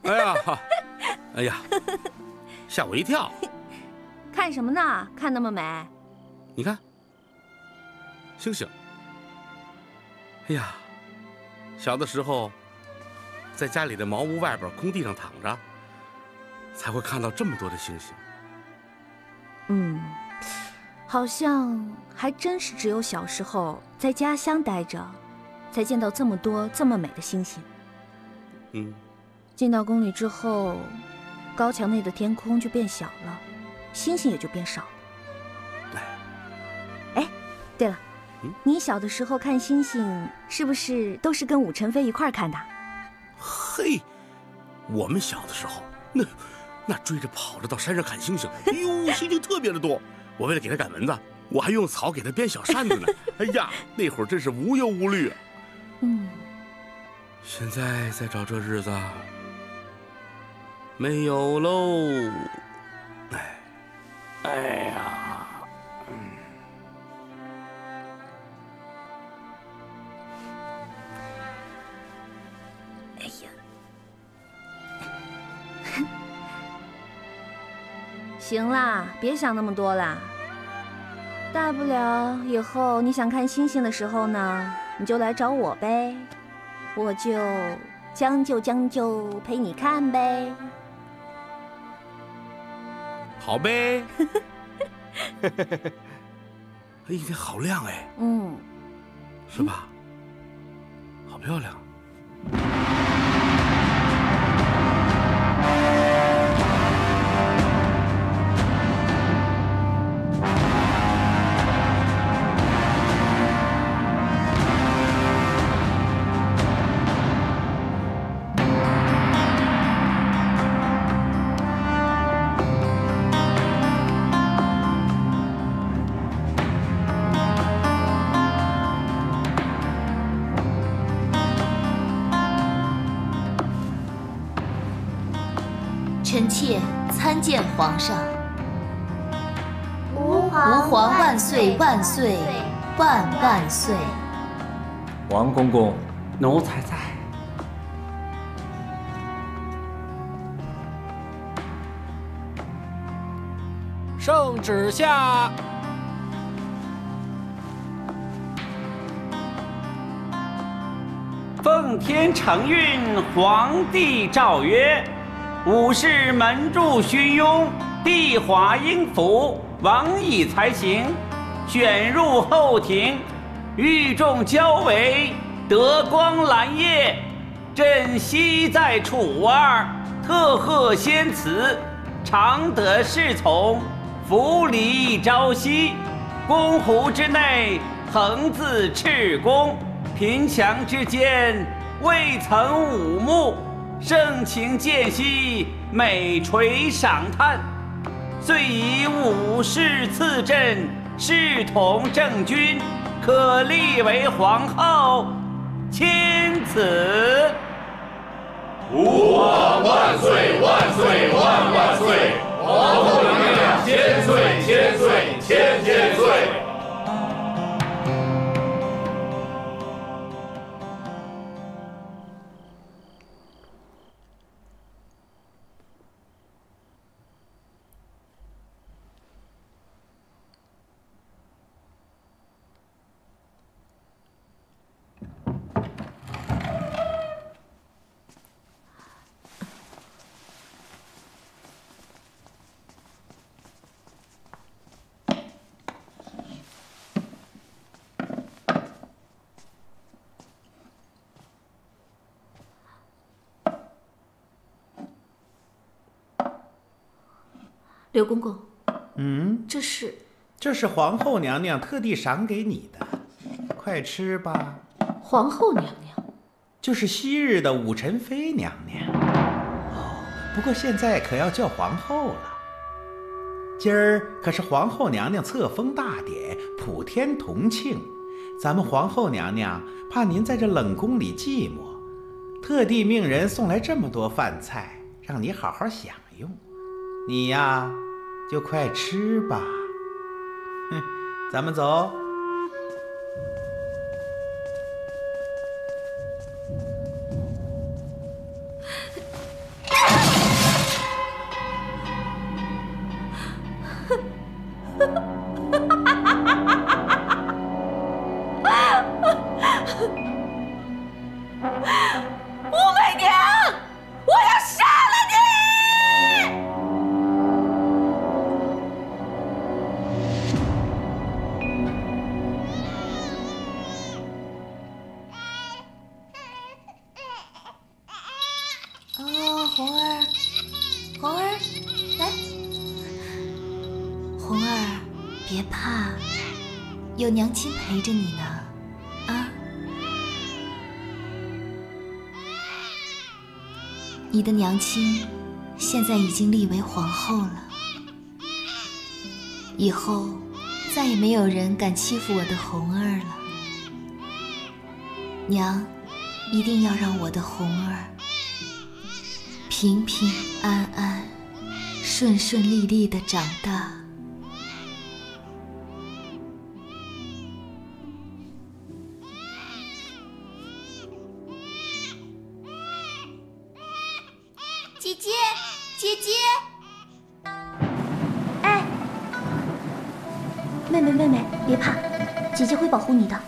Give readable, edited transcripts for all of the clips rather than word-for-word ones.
哎呀，哎呀，吓我一跳！看什么呢？看那么美？你看，星星。哎呀，小的时候，在家里的茅屋外边空地上躺着，才会看到这么多的星星。好像还真是只有小时候在家乡待着，才见到这么多这么美的星星。进到宫里之后，高墙内的天空就变小了，星星也就变少了。哎，对了，你小的时候看星星，是不是都是跟武晨飞一块看的？嘿，我们小的时候，那追着跑着到山上看星星，哎呦，星星特别的多。我为了给它赶蚊子，我还用草给它编小扇子呢。哎呀，那会儿真是无忧无虑。现在再找这日子，没有喽。哎呀，哎呀，行啦，别想那么多啦。大不了以后你想看星星的时候呢，你就来找我呗，我就将就陪你看呗。好呗。哎，天好亮哎。是吧？好漂亮。臣妾参见皇上。吾皇万岁万岁万万岁！王公公，奴才在。圣旨下。奉天承运，皇帝诏曰：武士门柱勋庸，帝华英府，王以才行，选入后庭，御众交为，德光蓝叶。朕昔在楚儿，特贺先辞，常得侍从，扶礼朝夕。宫湖之内，横自赤宫，贫强之间，未曾五目。盛情见兮，美垂赏叹。遂以武士赐朕，视同正君，可立为皇后。钦此。吾皇万岁万岁万万岁！皇后娘娘千岁千岁千岁！刘公公，这是皇后娘娘特地赏给你的，快吃吧。皇后娘娘就是昔日的武晨妃娘娘。不过现在可要叫皇后了。今儿可是皇后娘娘册封大典，普天同庆。咱们皇后娘娘怕您在这冷宫里寂寞，特地命人送来这么多饭菜，让你好好享用。你呀，就快吃吧。咱们走。别怕，有娘亲陪着你呢，啊！你的娘亲现在已经立为皇后了，以后再也没有人敢欺负我的红儿了。娘，一定要让我的红儿平平安安、顺顺利利地长大。姐姐，姐姐！哎，妹妹，别怕，姐姐会保护你的。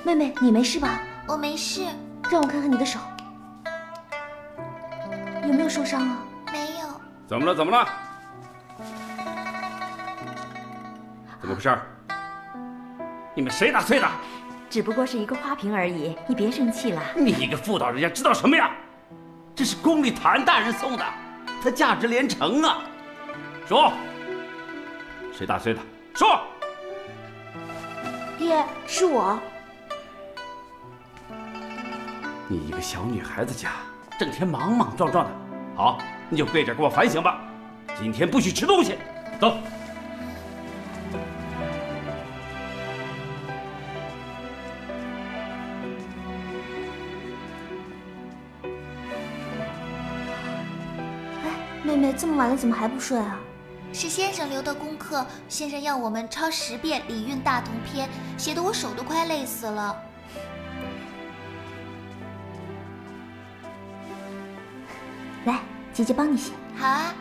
妹妹，你没事吧？我没事。让我看看你的手，有没有受伤啊？没有。怎么了？怎么了？怎么回事？你们谁打碎的？只不过是一个花瓶而已，你别生气了。你一个妇道人家知道什么呀？这是宫里谭大人送的，它价值连城啊！说，谁打碎的？说。爹，是我。你一个小女孩子家，整天莽莽撞撞的，好，你就跪着给我反省吧。今天不许吃东西，走。妹妹，这么晚了怎么还不睡啊？是先生留的功课，先生要我们抄10遍《礼运大同篇》，写得我手都快累死了。来，姐姐帮你写。好啊。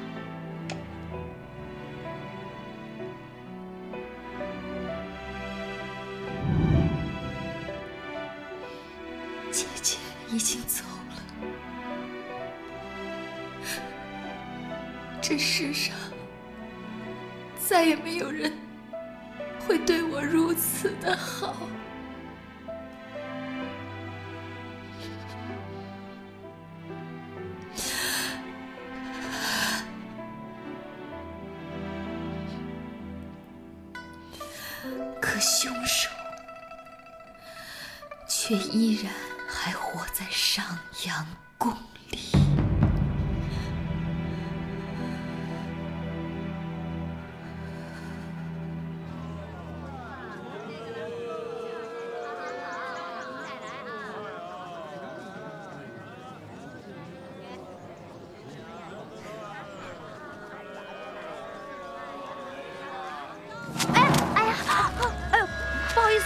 姐姐已经走了，这世上再也没有人会对我如此的好。可凶手却依然还活在上阳宫里。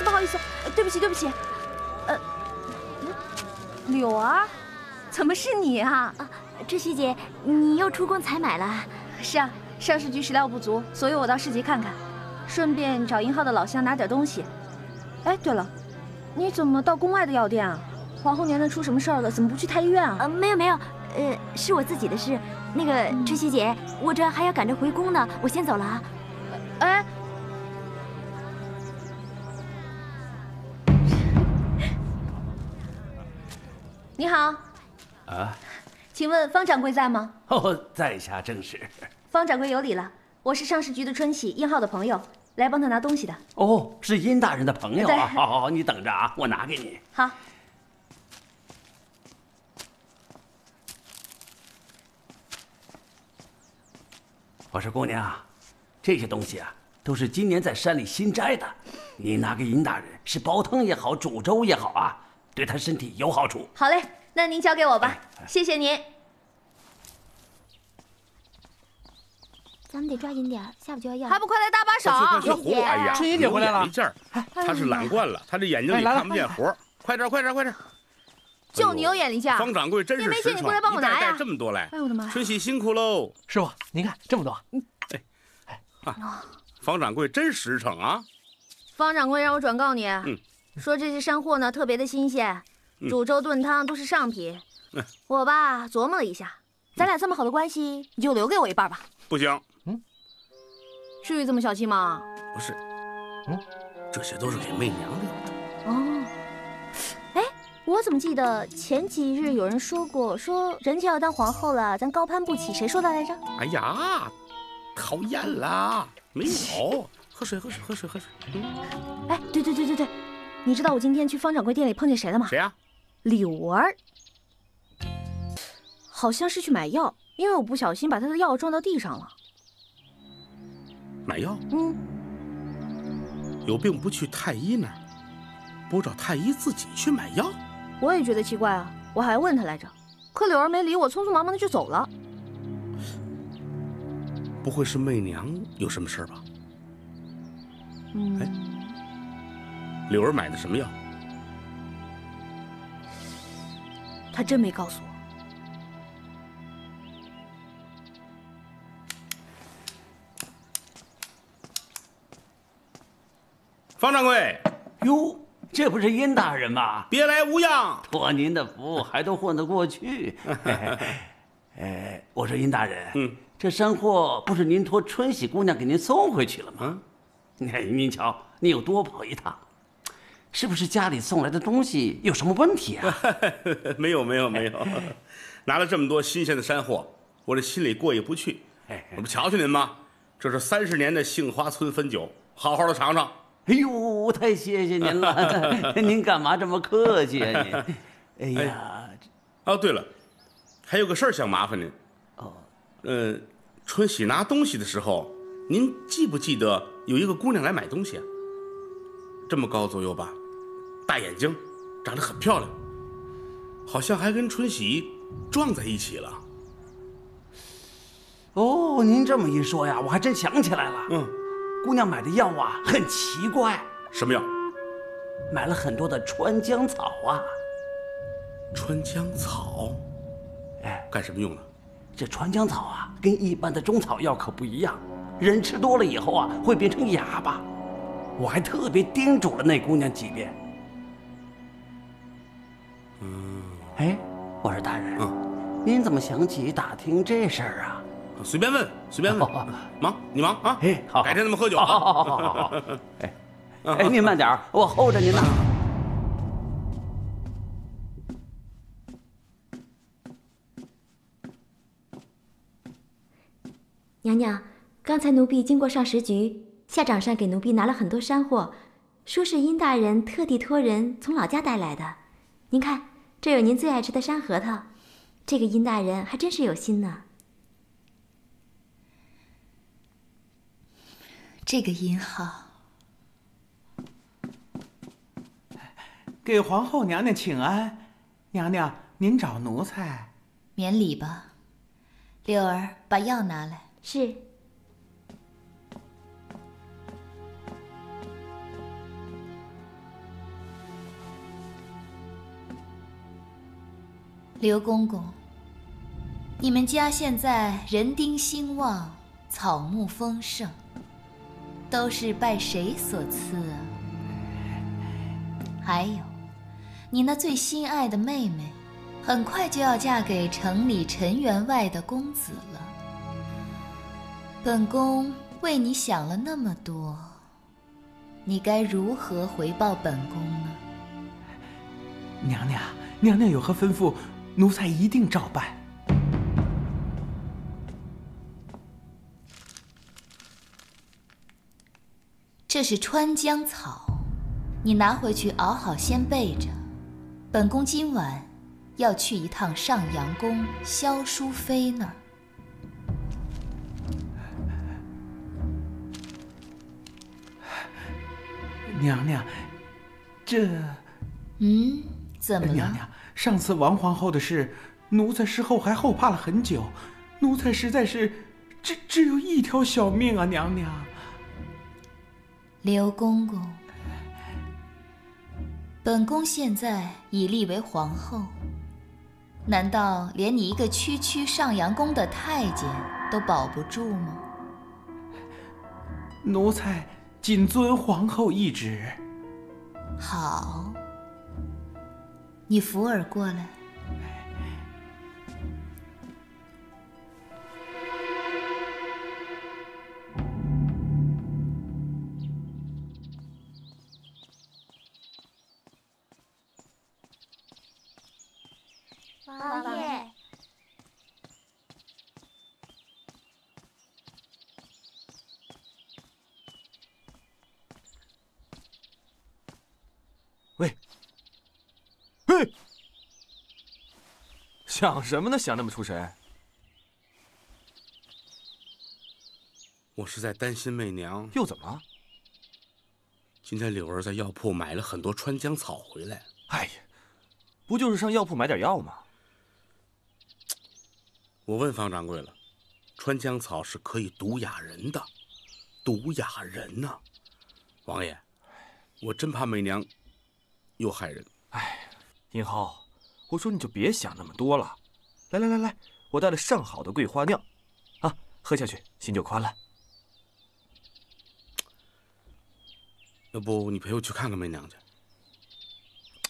不好意思，对不起，柳儿，怎么是你啊？知悉姐，你又出宫采买了？是啊，上市局食料不足，所以我到市集看看，顺便找银号的老乡拿点东西。哎，对了，你怎么到宫外的药店啊？皇后娘娘出什么事儿了？怎么不去太医院啊？没有，是我自己的事。那个知悉姐，我这还要赶着回宫呢，我先走了啊。哎。你好，请问方掌柜在吗？哦，在下正是。方掌柜有礼了，我是上市局的春喜，殷浩的朋友，来帮他拿东西的。哦，是殷大人的朋友啊。好，你等着啊，我拿给你。好。我说姑娘，这些东西啊，都是今年在山里新摘的，你拿给殷大人，是煲汤也好，煮粥也好啊。对他身体有好处。好嘞，那您交给我吧，谢谢您。咱们得抓紧点，下午就要要。还不快来搭把手！小胡，哎呀，春姨姐回来了。没劲儿，他是懒惯了，他这眼睛里看不见活。快点！就你有眼力劲儿。方掌柜真是实诚，你过来帮我拿呀！带这么多来，哎呦我的妈！春喜辛苦喽，师傅，您看这么多。方掌柜真实诚啊！方掌柜让我转告你，说这些山货呢特别的新鲜，煮粥炖汤都是上品。我吧琢磨了一下，咱俩这么好的关系，你就留给我一半吧。不行。至于这么小气吗？不是，这些都是给媚娘留的。哦，我怎么记得前几日有人说过，说人家要当皇后了，咱高攀不起，谁说的来着？哎呀，讨厌啦！没有，喝水。哎，对，你知道我今天去方掌柜店里碰见谁了吗？谁呀？柳儿，好像是去买药，因为我不小心把他的药撞到地上了。买药？有病不去太医那儿，不找太医自己去买药？我也觉得奇怪啊，我还问他来着，可柳儿没理我，匆匆忙忙的就走了。不会是媚娘有什么事儿吧？柳儿买的什么药？他真没告诉我。方掌柜，哟，这不是殷大人吗？别来无恙，托您的福，还都混得过去。我说殷大人，这山货不是您托春喜姑娘给您送回去了吗？您瞧，你又多跑一趟，是不是家里送来的东西有什么问题啊？没有，拿了这么多新鲜的山货，我这心里过意不去。我不瞧瞧您吗？这是30年的杏花村汾酒，好好的尝尝。哎呦，太谢谢您了！您干嘛这么客气啊您？哎呀，哦对了，还有个事儿想麻烦您。春喜拿东西的时候，您记不记得有一个姑娘来买东西啊？这么高左右吧，大眼睛，长得很漂亮，好像还跟春喜撞在一起了。哦，您这么一说呀，我还真想起来了。姑娘买的药啊，很奇怪。什么药？买了很多的川姜草啊。川姜草？干什么用的？这川姜草啊，跟一般的中草药可不一样，人吃多了以后啊，会变成哑巴。我还特别叮嘱了那姑娘几遍。我说大人，您怎么想起打听这事儿啊？随便问。忙你忙啊！好，改天咱们喝酒。好。您慢点，我候着您呢。娘娘，刚才奴婢经过上食局，下掌上给奴婢拿了很多山货，说是殷大人特地托人从老家带来的。您看，这有您最爱吃的山核桃，这个殷大人还真是有心呢。这个殷好。给皇后娘娘请安。娘娘，您找奴才？免礼吧。柳儿，把药拿来。是。刘公公，你们家现在人丁兴旺，草木丰盛，都是拜谁所赐啊？还有，你那最心爱的妹妹，很快就要嫁给城里陈员外的公子了。本宫为你想了那么多，你该如何回报本宫呢？娘娘有何吩咐，奴才一定照办。这是川姜草，你拿回去熬好先备着。本宫今晚要去一趟上阳宫萧淑妃那儿。娘娘，这……怎么了？娘娘，上次王皇后的事，奴才事后还后怕了很久。奴才实在是只有一条小命啊，娘娘。刘公公，本宫现在已立为皇后，难道连你一个区区上阳宫的太监都保不住吗？奴才谨遵皇后懿旨。好，你扶儿过来。王爷。喂，喂，想什么呢？想那么出神？我是在担心媚娘。又怎么？今天柳儿在药铺买了很多川姜草回来。哎呀，不就是上药铺买点药吗？我问方掌柜了，川姜草是可以毒哑人的，毒哑人呐！王爷，我真怕媚娘又害人。哎，英豪，我说你就别想那么多了。来来来来，我带了上好的桂花酿，啊，喝下去心就宽了。要不你陪我去看看媚娘去？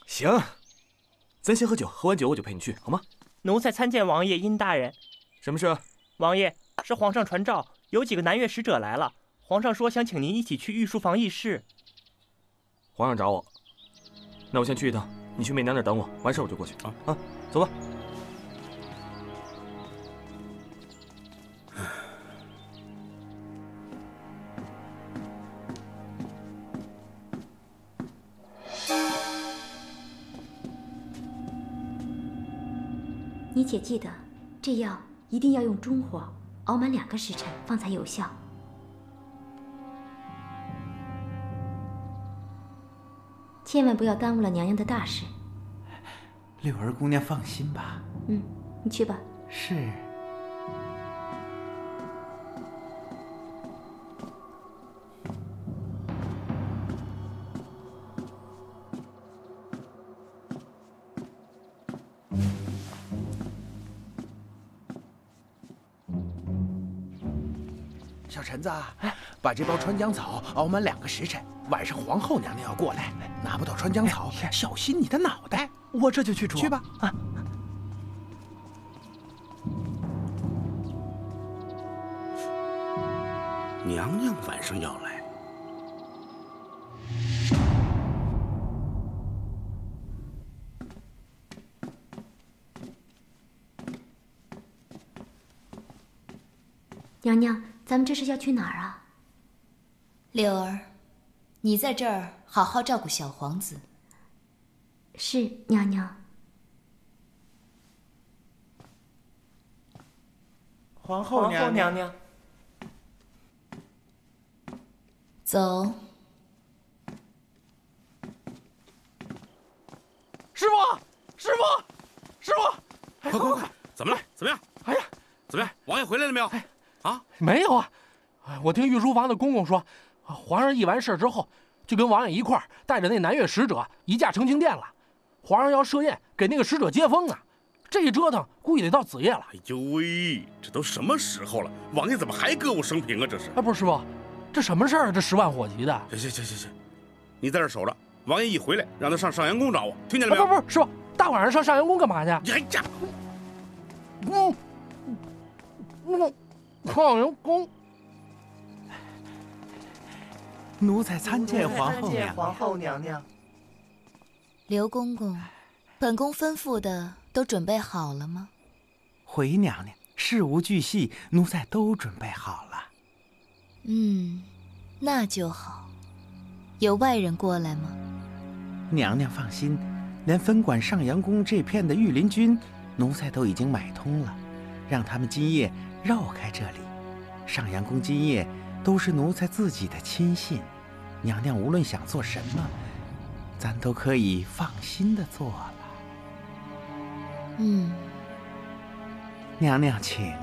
行，咱先喝酒，喝完酒我就陪你去，好吗？奴才参见王爷殷大人。什么事？王爷，是皇上传召，有几个南越使者来了。皇上说想请您一起去御书房议事。皇上找我，那我先去一趟，你去媚娘那儿等我，完事我就过去。啊，走吧。你且记得，这药一定要用中火熬满2个时辰，方才有效。千万不要耽误了娘娘的大事。柳儿姑娘放心吧。你去吧。是。小陈子，把这包川姜草熬满2个时辰，晚上皇后娘娘要过来，拿不到川姜草，小心你的脑袋。我这就去煮。去吧。啊。娘娘晚上要来。娘娘，咱们这是要去哪儿啊？柳儿，你在这儿好好照顾小皇子。是，娘娘。皇后娘娘。走。师傅，师傅，师傅！快！怎么了？怎么样？哎呀，怎么样？王爷回来了没有？啊，没有啊。我听御书房的公公说，皇上议完事之后，就跟王爷一块儿带着那南越使者移驾成庆殿了。皇上要设宴给那个使者接风呢。这一折腾，估计得到子夜了。哎呦喂，这都什么时候了，王爷怎么还歌舞升平啊？这是？哎，不是师傅，这什么事儿啊？这10万火急的。行，你在这守着，王爷一回来，让他上上阳宫找我，听见了没有？不是，师傅，大晚上上上阳宫干嘛去？哎呀，上阳宫。奴才参见皇后娘娘。刘公公，本宫吩咐的都准备好了吗？回娘娘，事无巨细，奴才都准备好了。那就好。有外人过来吗？娘娘放心，连分管上阳宫这片的御林军，奴才都已经买通了，让他们今夜绕开这里。上阳宫今夜都是奴才自己的亲信，娘娘无论想做什么，咱都可以放心的做了。娘娘请。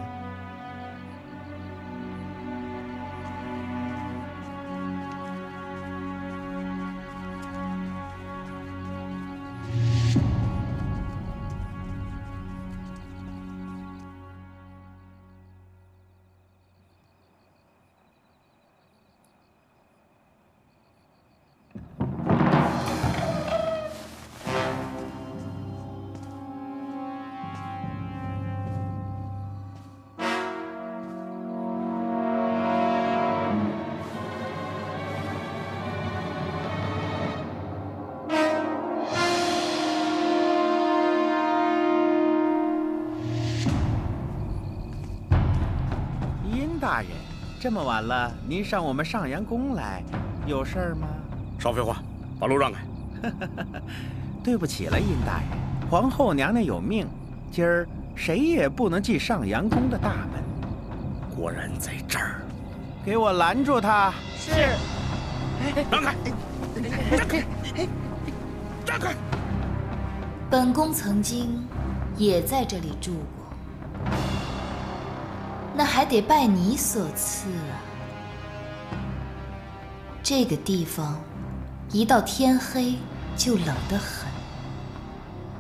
这么晚了，您上我们上阳宫来，有事儿吗？少废话，把路让开。对不起了，殷大人，皇后娘娘有命，今儿谁也不能进上阳宫的大门。果然在这儿，给我拦住他！是。让开！让开！让开！本宫曾经也在这里住过，那还得拜你所赐啊。这个地方一到天黑就冷得很，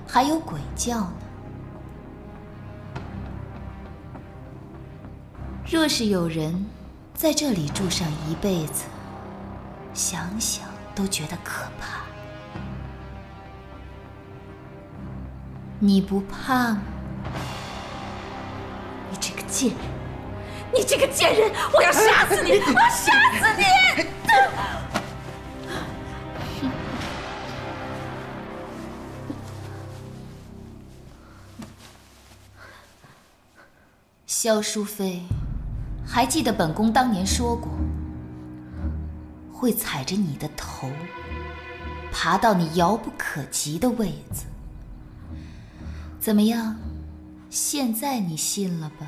还有鬼叫呢。若是有人在这里住上一辈子，想想都觉得可怕。你不怕吗？你这个贱人！你这个贱人！我要杀死你！我要杀死你！萧淑妃，还记得本宫当年说过，会踩着你的头，爬到你遥不可及的位子。怎么样？现在你信了吧？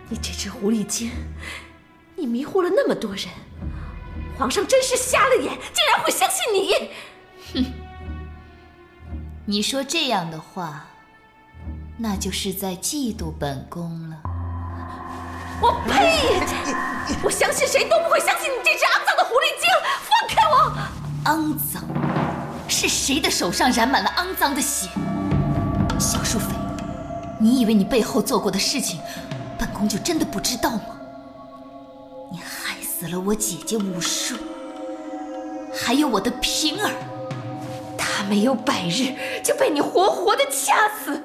你这只狐狸精，你迷惑了那么多人，皇上真是瞎了眼，竟然会相信你！哼，你说这样的话，那就是在嫉妒本宫了。我呸！我相信谁都不会相信你这只肮脏的狐狸精！放开我！肮脏？是谁的手上染满了肮脏的血？萧淑妃，你以为你背后做过的事情，本宫就真的不知道吗？你害死了我姐姐武顺，还有我的平儿，她没有百日就被你活活的掐死。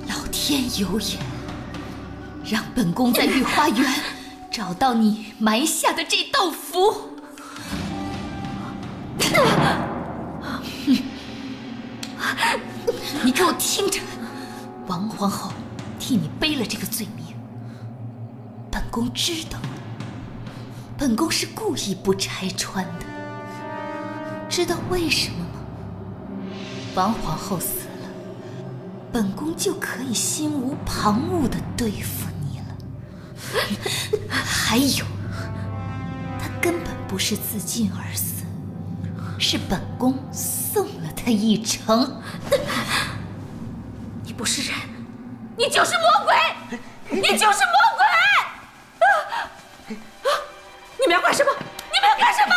老天有眼，让本宫在御花园找到你埋下的这道符。你给我听着，王皇后替你背了这个罪名，本宫知道，本宫是故意不拆穿的。知道为什么吗？王皇后死了，本宫就可以心无旁骛地对付你了。还有，他根本不是自尽而死，是本宫送了他一程。你不是人，你就是魔鬼！你就是魔鬼！你们要干什么？你们要干什么？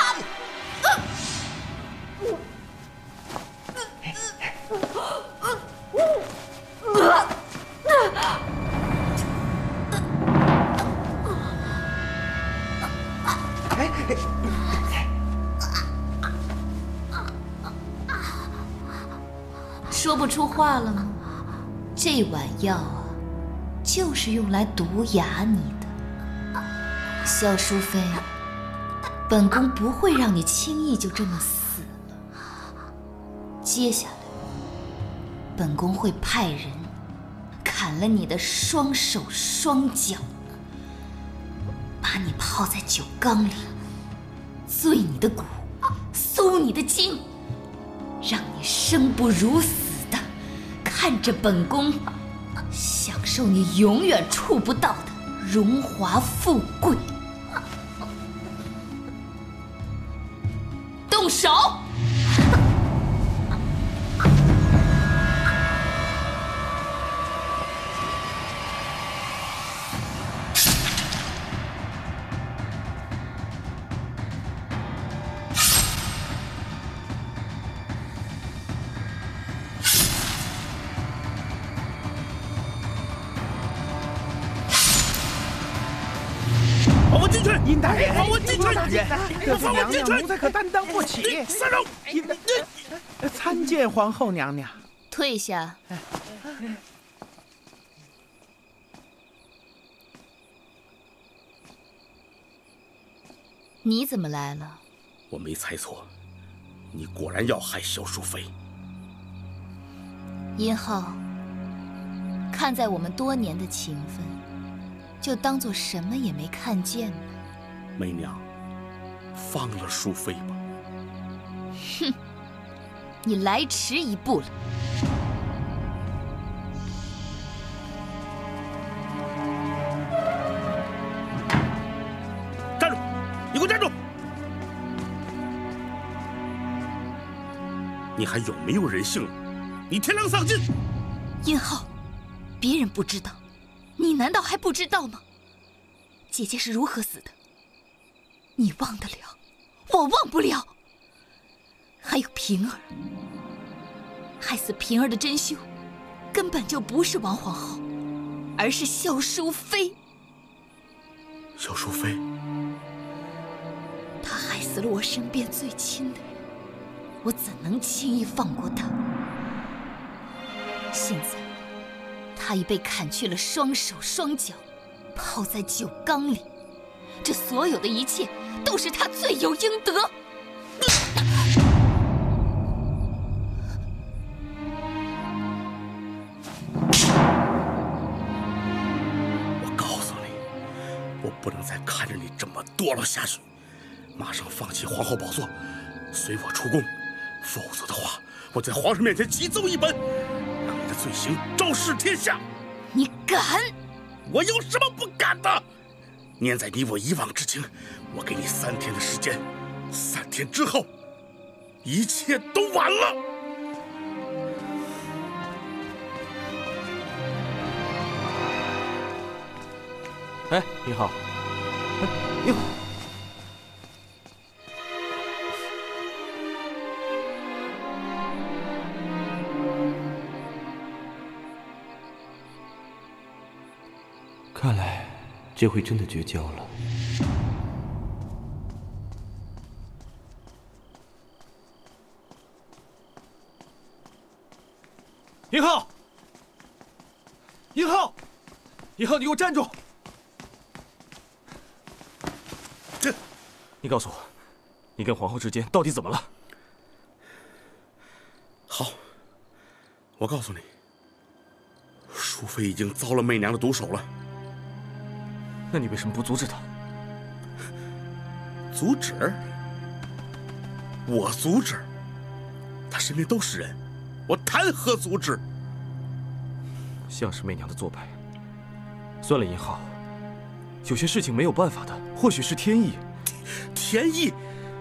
说不出话了吗？这碗药啊，就是用来毒哑你的。萧淑妃，本宫不会让你轻易就这么死了。接下来，本宫会派人砍了你的双手双脚，把你泡在酒缸里，醉你的骨，搜你的筋，让你生不如死的看着本宫享受你永远触不到的荣华富贵。动手！放我进去！殷大人，放我进去！大人，得罪娘娘，奴才可担当不起。撒手！参见皇后娘娘。退下。你怎么来了？我没猜错，你果然要害萧淑妃。殷浩，看在我们多年的情分，就当做什么也没看见吧。媚娘，放了淑妃吧。哼，你来迟一步了。站住！你给我站住！你还有没有人性了？你天良丧尽！殷浩，别人不知道，你难道还不知道吗？姐姐是如何死的，你忘得了，我忘不了。还有平儿，害死平儿的真凶，根本就不是王皇后，而是萧淑妃。萧淑妃，她害死了我身边最亲的人，我怎能轻易放过她？现在，她已被砍去了双手双脚，泡在酒缸里。这所有的一切，都是她罪有应得。我不能再看着你这么堕落下去，马上放弃皇后宝座，随我出宫，否则的话，我在皇上面前急奏一本，让你的罪行昭示天下。你敢？我有什么不敢的？念在你我以往之情，我给你3天的时间，3天之后，一切都晚了。哎，殷浩，哎，殷浩，看来这回真的绝交了。殷浩，殷浩，殷浩，你给我站住！你告诉我，你跟皇后之间到底怎么了？好，我告诉你，淑妃已经遭了媚娘的毒手了。那你为什么不阻止她？阻止？我阻止？她身边都是人，我谈何阻止？像是媚娘的做派。算了，殷浩，有些事情没有办法的，或许是天意。天意？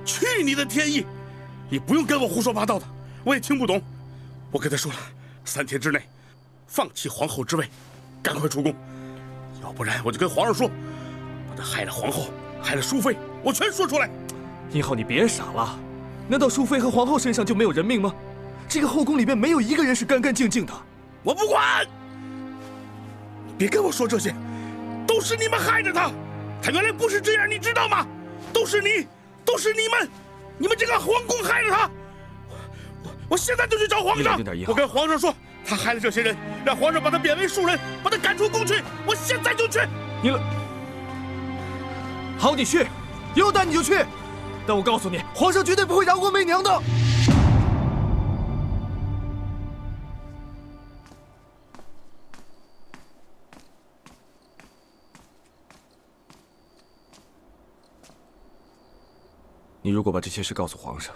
去你的天意！你不用跟我胡说八道的，我也听不懂。我跟他说了，3天之内放弃皇后之位，赶快出宫，要不然我就跟皇上说，把他害了皇后，害了淑妃，我全说出来。殷浩，你别傻了，难道淑妃和皇后身上就没有人命吗？这个后宫里面没有一个人是干干净净的。我不管，别跟我说这些，都是你们害着他。他原来不是这样，你知道吗？都是你，都是你们，你们这个皇宫害了他。我现在就去找皇上，我跟皇上说，他害了这些人，让皇上把他贬为庶人，把他赶出宫去。我现在就去。你好，你去，有胆你就去。但我告诉你，皇上绝对不会饶过媚娘的。你如果把这些事告诉皇上，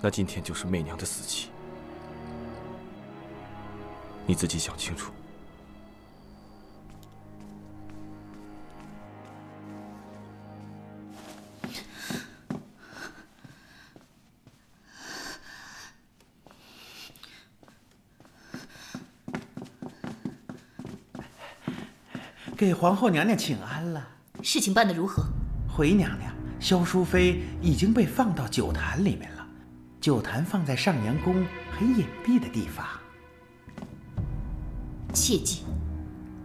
那今天就是媚娘的死期。你自己想清楚。给皇后娘娘请安了。事情办得如何？回娘娘，萧淑妃已经被放到酒坛里面了。酒坛放在上阳宫很隐蔽的地方。切记，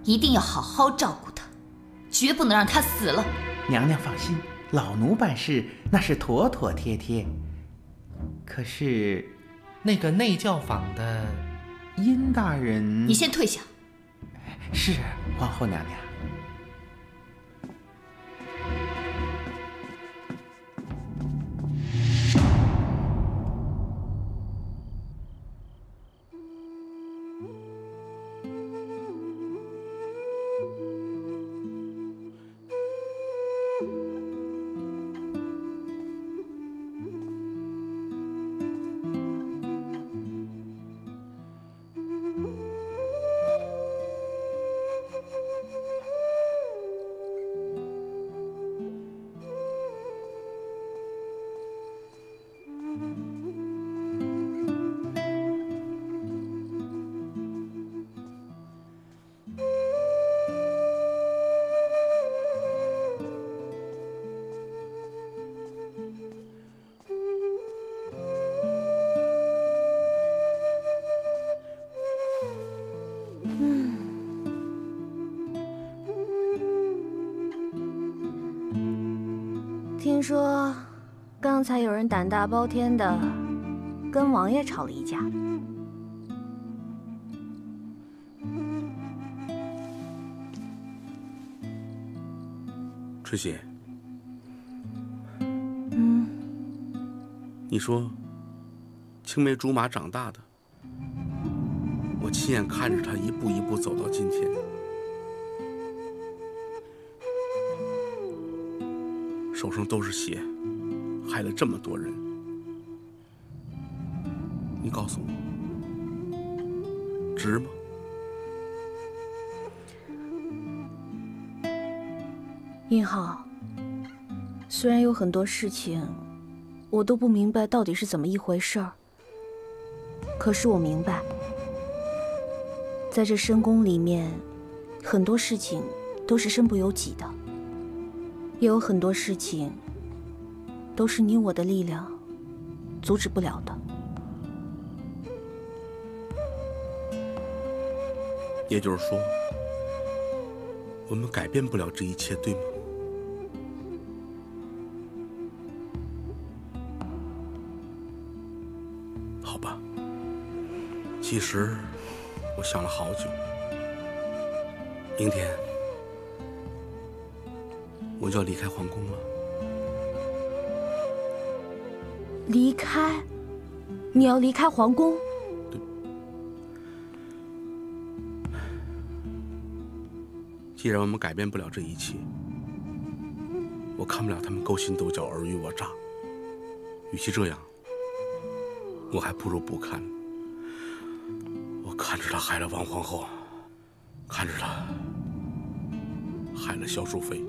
一定要好好照顾她，绝不能让她死了。娘娘放心，老奴办事那是妥妥帖帖。可是，那个内教坊的殷大人，你先退下。是，皇后娘娘。说，刚才有人胆大包天的跟王爷吵了一架。春喜，你说，青梅竹马长大的，我亲眼看着他一步一步走到今天，手上都是血，害了这么多人。你告诉我，值吗？殷浩，虽然有很多事情我都不明白到底是怎么一回事儿，可是我明白，在这深宫里面，很多事情都是身不由己的，也有很多事情都是你我的力量阻止不了的。也就是说，我们改变不了这一切，对吗？好吧，其实我想了好久，明天我就要离开皇宫了。离开？你要离开皇宫？既然我们改变不了这一切，我看不了他们勾心斗角、尔虞我诈。与其这样，我还不如不看。我看着他害了王皇后，看着他害了萧淑妃，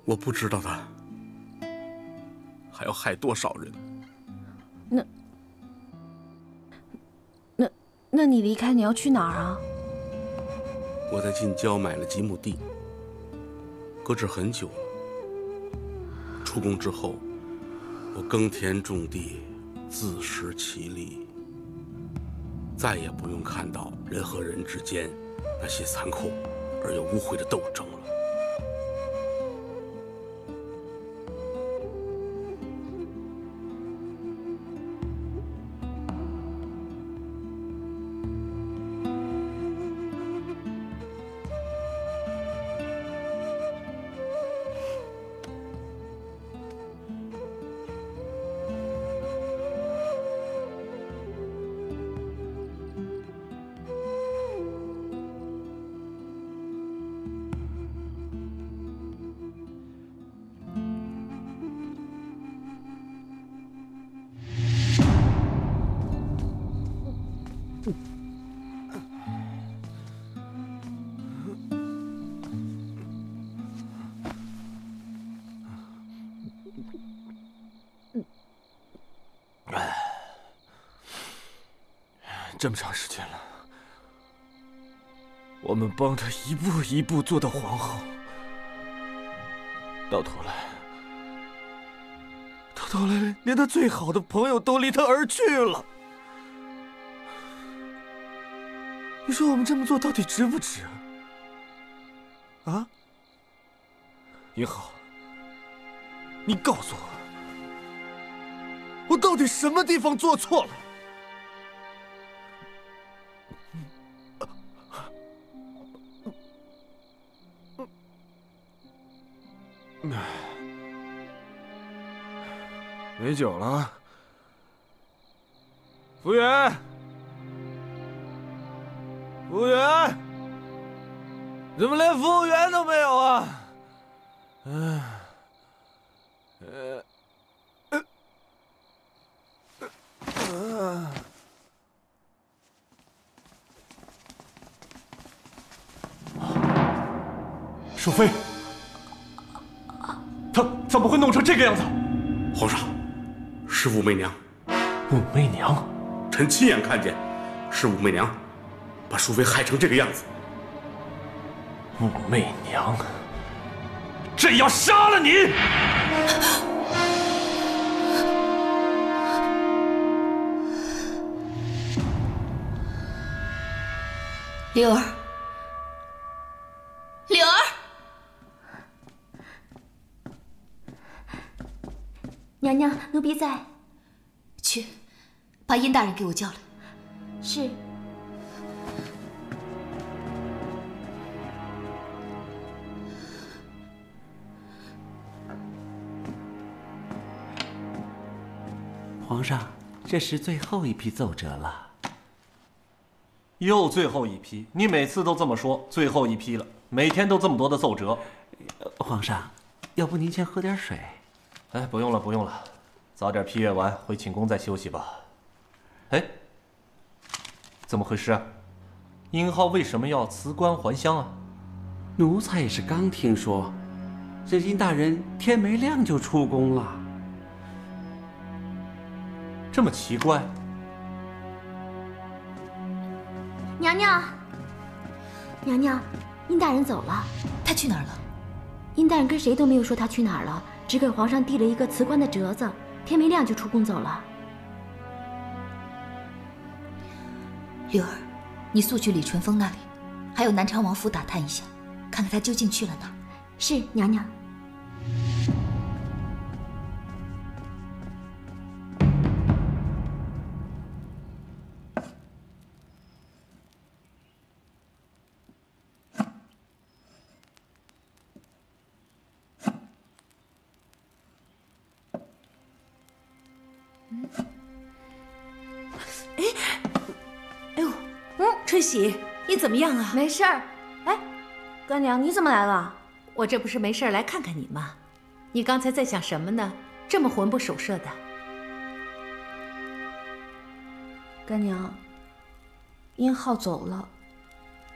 我不知道他还要害多少人。那你离开你要去哪儿啊？我在近郊买了几亩地，搁置很久了。出宫之后，我耕田种地，自食其力，再也不用看到人和人之间那些残酷而又污秽的斗争了。这么长时间了，我们帮她一步一步做到皇后，到头来连她最好的朋友都离她而去了。你说我们这么做到底值不值？啊？殷浩，你告诉我，我到底什么地方做错了？没酒了，服务员，服务员，怎么连服务员都没有啊？淑妃，他怎么会弄成这个样子？皇上，是武媚娘。武媚娘？臣亲眼看见，是武媚娘把淑妃害成这个样子。武媚娘，朕要杀了你！柳儿，柳儿，娘娘，奴婢在。去，把殷大人给我叫来。是。皇上，这是最后一批奏折了。又最后一批？你每次都这么说，最后一批了，每天都这么多的奏折。皇上，要不您先喝点水？哎，不用了，不用了，早点批阅完，回寝宫再休息吧。哎，怎么回事？殷浩为什么要辞官还乡啊？奴才也是刚听说，这殷大人天没亮就出宫了。这么奇怪？娘娘，娘娘，殷大人走了。他去哪儿了？殷大人跟谁都没有说他去哪儿了，只给皇上递了一个辞官的折子，天没亮就出宫走了。柳儿，你速去李淳风那里，还有南昌王府打探一下，看看他究竟去了哪儿。是，娘娘。春喜，你怎么样啊？没事儿。哎，干娘，你怎么来了？我这不是没事来看看你吗？你刚才在想什么呢？这么魂不守舍的。干娘，殷浩走了。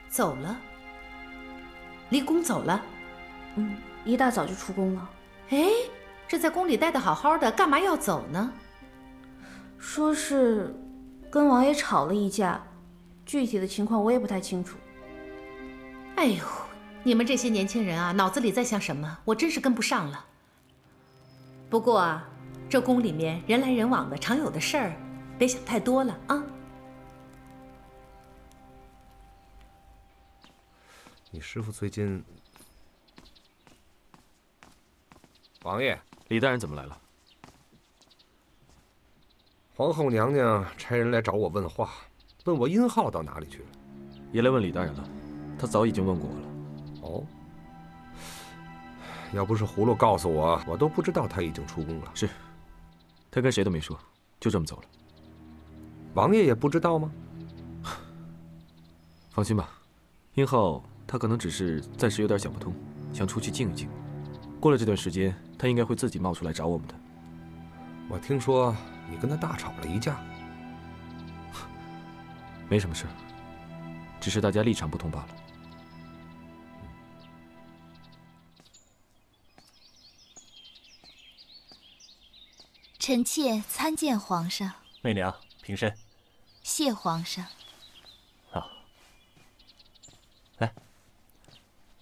走了？离宫走了？嗯，一大早就出宫了。哎，这在宫里待得好好的，干嘛要走呢？说是跟王爷吵了一架。具体的情况我也不太清楚。哎呦，你们这些年轻人啊，脑子里在想什么？我真是跟不上了。不过啊，这宫里面人来人往的，常有的事儿，别想太多了啊。你师父最近……王爷，李大人怎么来了？皇后娘娘差人来找我问话。问我殷浩到哪里去了？也来问李大人了，他早已经问过我了。哦，要不是葫芦告诉我，我都不知道他已经出宫了。是，他跟谁都没说，就这么走了。王爷也不知道吗？放心吧，殷浩他可能只是暂时有点想不通，想出去静一静。过了这段时间，他应该会自己冒出来找我们的。我听说你跟他大吵了一架。没什么事，只是大家立场不同罢了。臣妾参见皇上。媚娘，平身。谢皇上。好，来，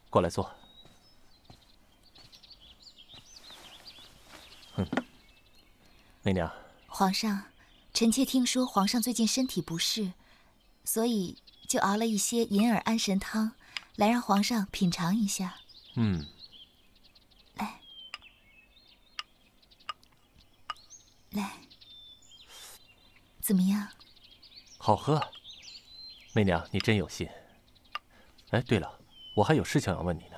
过来坐。媚娘。皇上，臣妾听说皇上最近身体不适。所以就熬了一些银耳安神汤，来让皇上品尝一下。来，怎么样？好喝。媚娘，你真有心。哎，对了，我还有事情要问你呢。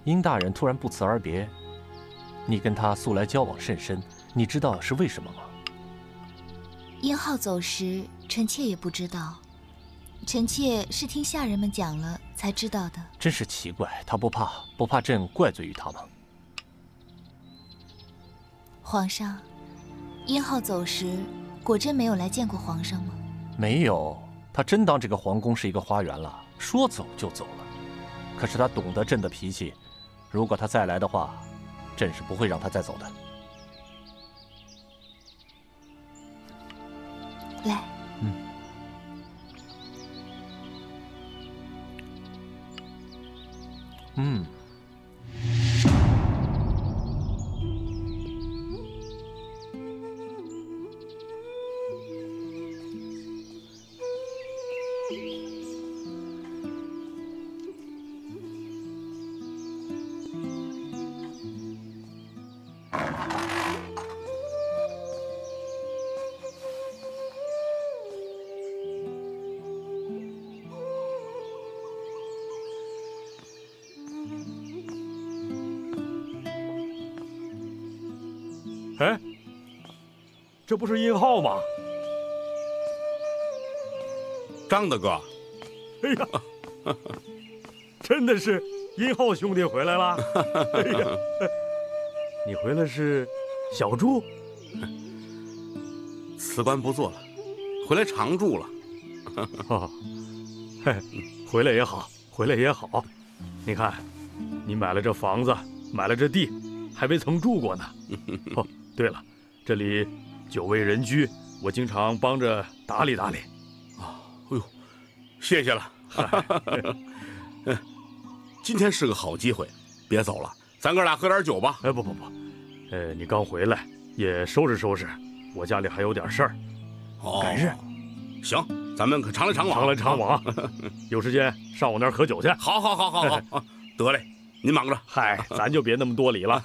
殷大人突然不辞而别，你跟他素来交往甚深，你知道是为什么吗？殷浩走时，臣妾也不知道。臣妾是听下人们讲了才知道的。真是奇怪，他不怕朕怪罪于他吗？皇上，殷浩走时果真没有来见过皇上吗？没有，他真当这个皇宫是一个花园了，说走就走了。可是他懂得朕的脾气，如果他再来的话，朕是不会让他再走的。来。哎，这不是殷浩吗？张大哥，哎呀，真的是殷浩兄弟回来了。哎呀，你回来是小住？辞官不做了，回来常住了。哦，嘿，回来也好，回来也好。你看，你买了这房子，买了这地，还没曾住过呢。哦，对了，这里久未人居，我经常帮着打理打理。啊，哎呦，谢谢了。今天是个好机会，别走了，咱哥俩喝点酒吧。哎，不，你刚回来，也收拾收拾，我家里还有点事儿。哦，改日。行，咱们可常来常往。常来常往，有时间上我那儿喝酒去。好，得嘞，您忙着。嗨，咱就别那么多礼了。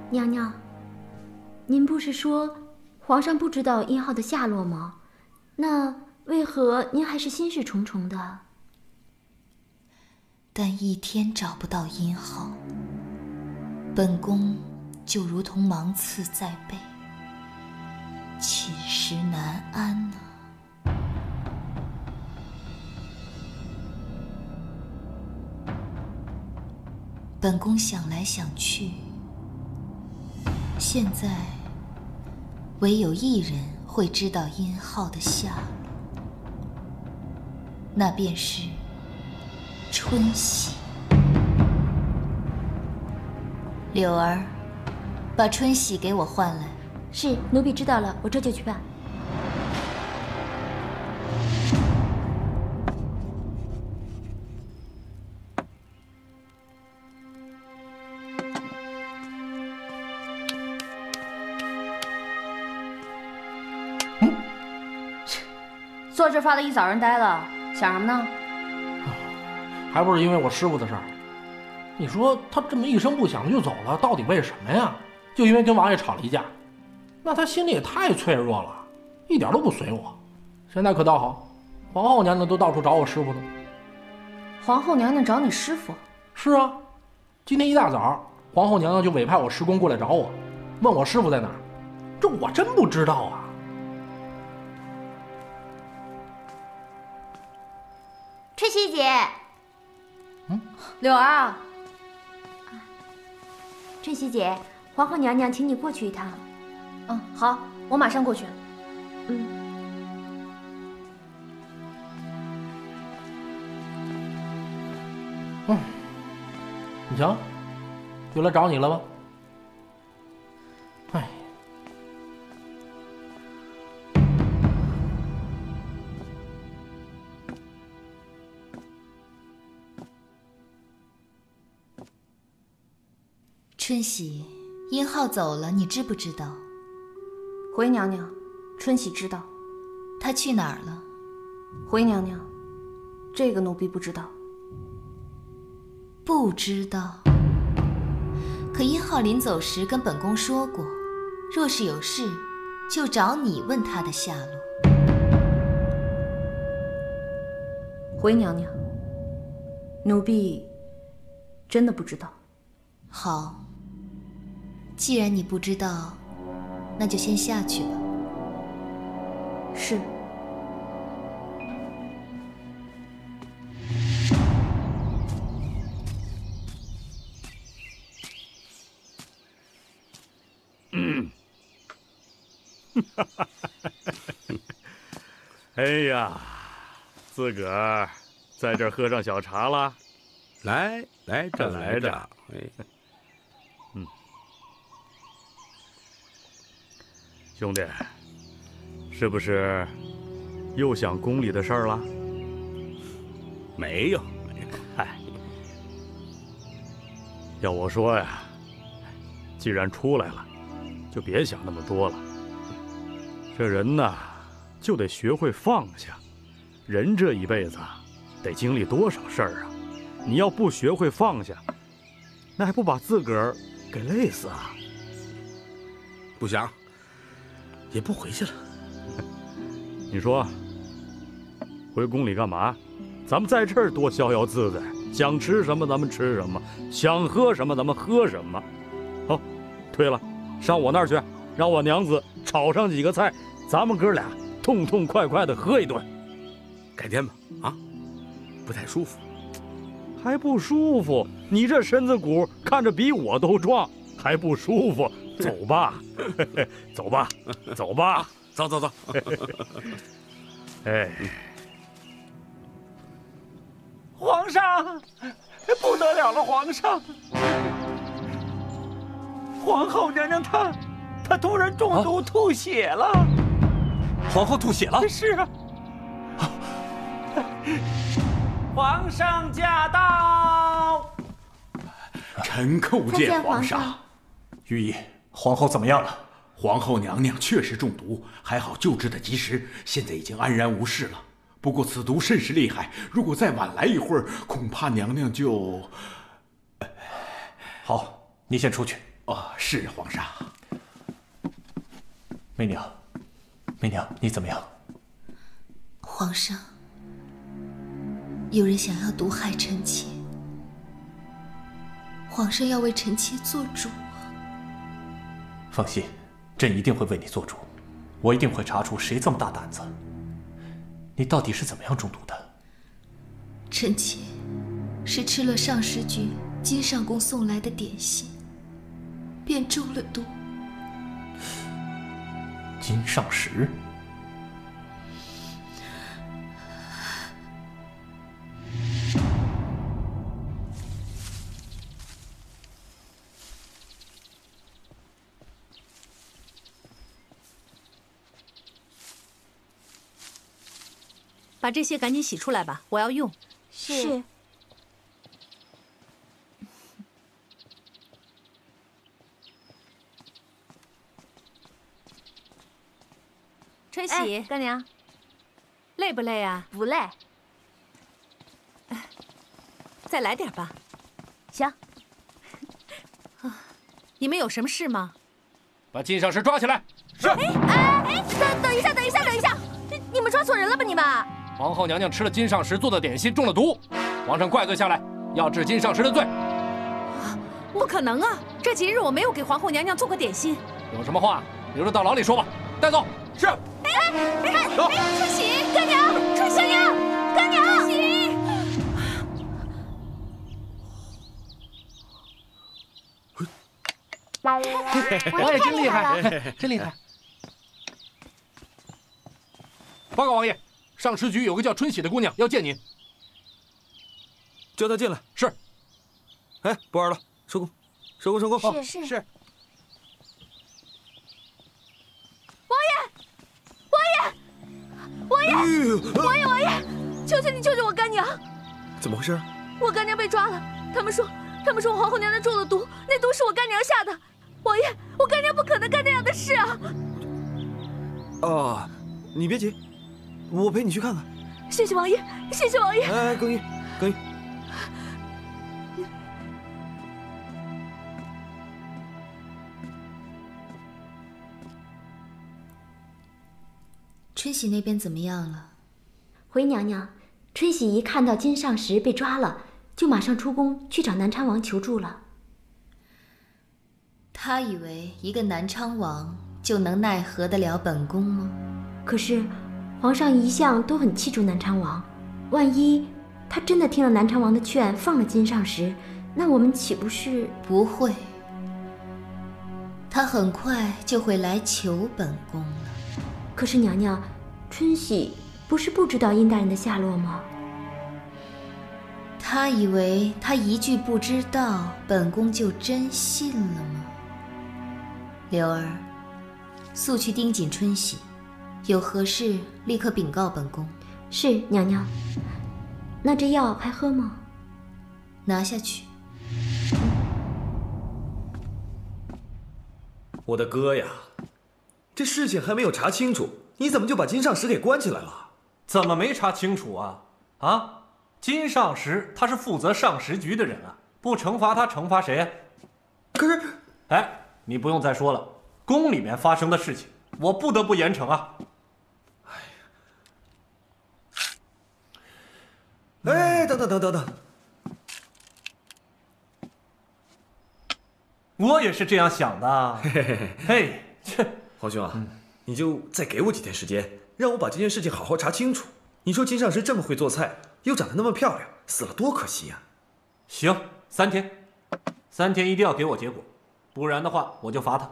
娘娘，您不是说皇上不知道殷浩的下落吗？那为何您还是心事重重的？但一天找不到殷浩，本宫就如同芒刺在背，寝食难安呢。本宫想来想去，现在唯有一人会知道殷浩的下落，那便是春喜。柳儿，把春喜给我换来。是，奴婢知道了，我这就去办。坐这发了一早上呆了，想什么呢？还不是因为我师傅的事儿。你说他这么一声不响就走了，到底为什么呀？就因为跟王爷吵了一架，那他心里也太脆弱了，一点都不随我。现在可倒好，皇后娘娘都到处找我师傅呢。皇后娘娘找你师傅？是啊，今天一大早，皇后娘娘就委派我师公过来找我，问我师傅在哪儿。这我真不知道啊。春喜姐，柳儿啊，春喜姐，皇后娘娘请你过去一趟。嗯，好，我马上过去。你瞧，又来找你了吧？哎。春喜，殷浩走了，你知不知道？回娘娘，春喜知道。他去哪儿了？回娘娘，这个奴婢不知道。不知道。可殷浩临走时跟本宫说过，若是有事，就找你问他的下落。回娘娘，奴婢真的不知道。好。既然你不知道，那就先下去吧。是。哎呀，自个儿在这儿喝上小茶了，来着。哎。兄弟，是不是又想宫里的事儿了？没有。哎，要我说呀，既然出来了，就别想那么多了。这人呐，就得学会放下。人这一辈子得经历多少事儿啊！你要不学会放下，那还不把自个儿给累死啊？不想，也不回去了。你说，回宫里干嘛？咱们在这儿多逍遥自在，想吃什么咱们吃什么，想喝什么咱们喝什么。哦，对了，上我那儿去，让我娘子炒上几个菜，咱们哥俩痛痛快快的喝一顿。改天吧，啊，不太舒服。还不舒服？你这身子骨看着比我都壮，还不舒服？走吧，走吧，走吧，走走走。哎，皇上，不得了了，皇上！皇后娘娘她突然中毒吐血了。皇后吐血了？是啊。皇上驾到！臣叩见皇上。御医，皇后怎么样了？皇后娘娘确实中毒，还好救治的及时，现在已经安然无事了。不过此毒甚是厉害，如果再晚来一会儿，恐怕娘娘就……好，你先出去。哦，是皇上。媚娘，媚娘，你怎么样？皇上，有人想要毒害臣妾，皇上要为臣妾做主啊！放心，朕一定会为你做主，我一定会查出谁这么大胆子。你到底是怎么样中毒的？臣妾是吃了上食局金上宫送来的点心，便中了毒。金上食？把这些赶紧洗出来吧，我要用。是。春喜，干娘，累不累啊？不累。再来点吧。行。你们有什么事吗？把金上石抓起来。是。等一下，你们抓错人了吧？你们。皇后娘娘吃了金上石做的点心，中了毒，皇上怪罪下来，要治金上石的罪。不可能啊！这节日我没有给皇后娘娘做过点心。有什么话留着到牢里说吧。带走。是。春喜，干娘，春喜，干娘，春喜。王爷真厉害，真厉害。报告王爷。上食局有个叫春喜的姑娘要见您，叫她进来。是。哎，不玩了，收工，收工，收工。是。王爷，求求你救救我干娘！怎么回事？我干娘被抓了，他们说我皇后娘娘中了毒，那毒是我干娘下的。王爷，我干娘不可能干那样的事啊！哦，你别急。我陪你去看看。谢谢王爷，谢谢王爷。哎，更衣。春喜那边怎么样了？回娘娘，春喜一看到金上石被抓了，就马上出宫去找南昌王求助了。他以为一个南昌王就能奈何得了本宫吗？可是。皇上一向都很器重南昌王，万一他真的听了南昌王的劝，放了金上石，那我们岂不是……不会，他很快就会来求本宫了。可是娘娘，春喜不是不知道殷大人的下落吗？他以为他一句不知道，本宫就真信了吗？柳儿，速去盯紧春喜。有何事立刻禀告本宫。是娘娘。那这药还喝吗？拿下去。我的哥呀，这事情还没有查清楚，你怎么就把金上石给关起来了？怎么没查清楚啊？啊，金上石他是负责上石局的人啊，不惩罚他惩罚谁啊？可是，哎，你不用再说了，宫里面发生的事情，我不得不严惩啊。哎，等，我也是这样想的。嘿，皇兄啊，你就再给我几天时间，让我把这件事情好好查清楚。你说金上石这么会做菜，又长得那么漂亮，死了多可惜呀！行，3天，3天一定要给我结果，不然的话我就罚他。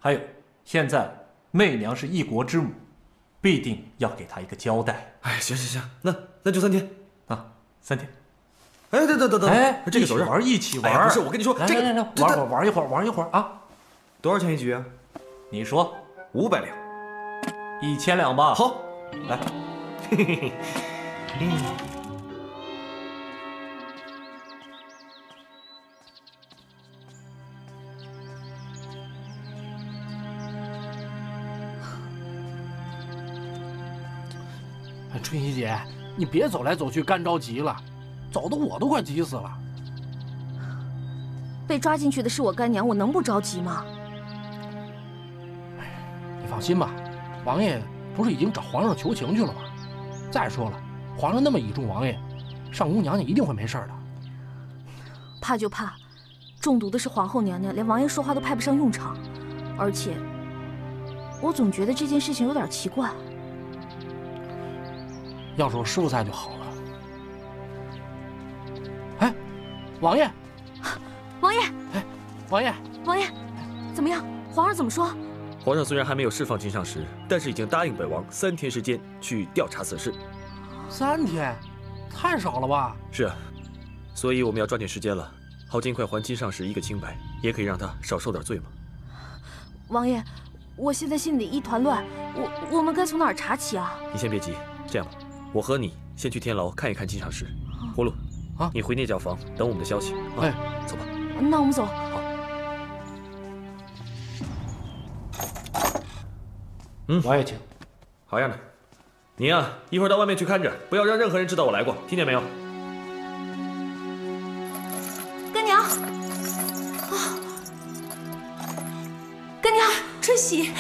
还有，现在媚娘是一国之母，必定要给她一个交代。哎，行，那就3天啊，3天。哎，等，哎，这个走着一起玩。哎，不是，我跟你说，这个玩一会儿啊。多少钱一局啊？你说，500两，1000两吧。好，来。春熙姐，你别走来走去，干着急了，走的我都快急死了。被抓进去的是我干娘，我能不着急吗？你放心吧，王爷不是已经找皇上求情去了吗？再说了，皇上那么倚重王爷，上宫娘娘一定会没事的。怕就怕，中毒的是皇后娘娘，连王爷说话都派不上用场。而且，我总觉得这件事情有点奇怪。要是我师傅在就好了。哎，王爷，王爷，哎，王爷，王爷，怎么样？皇上怎么说？皇上虽然还没有释放金上石，但是已经答应本王3天时间去调查此事。3天，太少了吧？是啊，所以我们要抓紧时间了，好尽快还金上石一个清白，也可以让他少受点罪嘛。王爷，我现在心里一团乱，我们该从哪儿查起啊？你先别急，这样吧，我和你先去天牢看一看金上石。葫芦，啊，你回内教房等我们的消息。哎，走吧。那我们走。好。王爷请。好样的，你呀，一会儿到外面去看着，不要让任何人知道我来过，听见没有？干娘，干娘，春喜，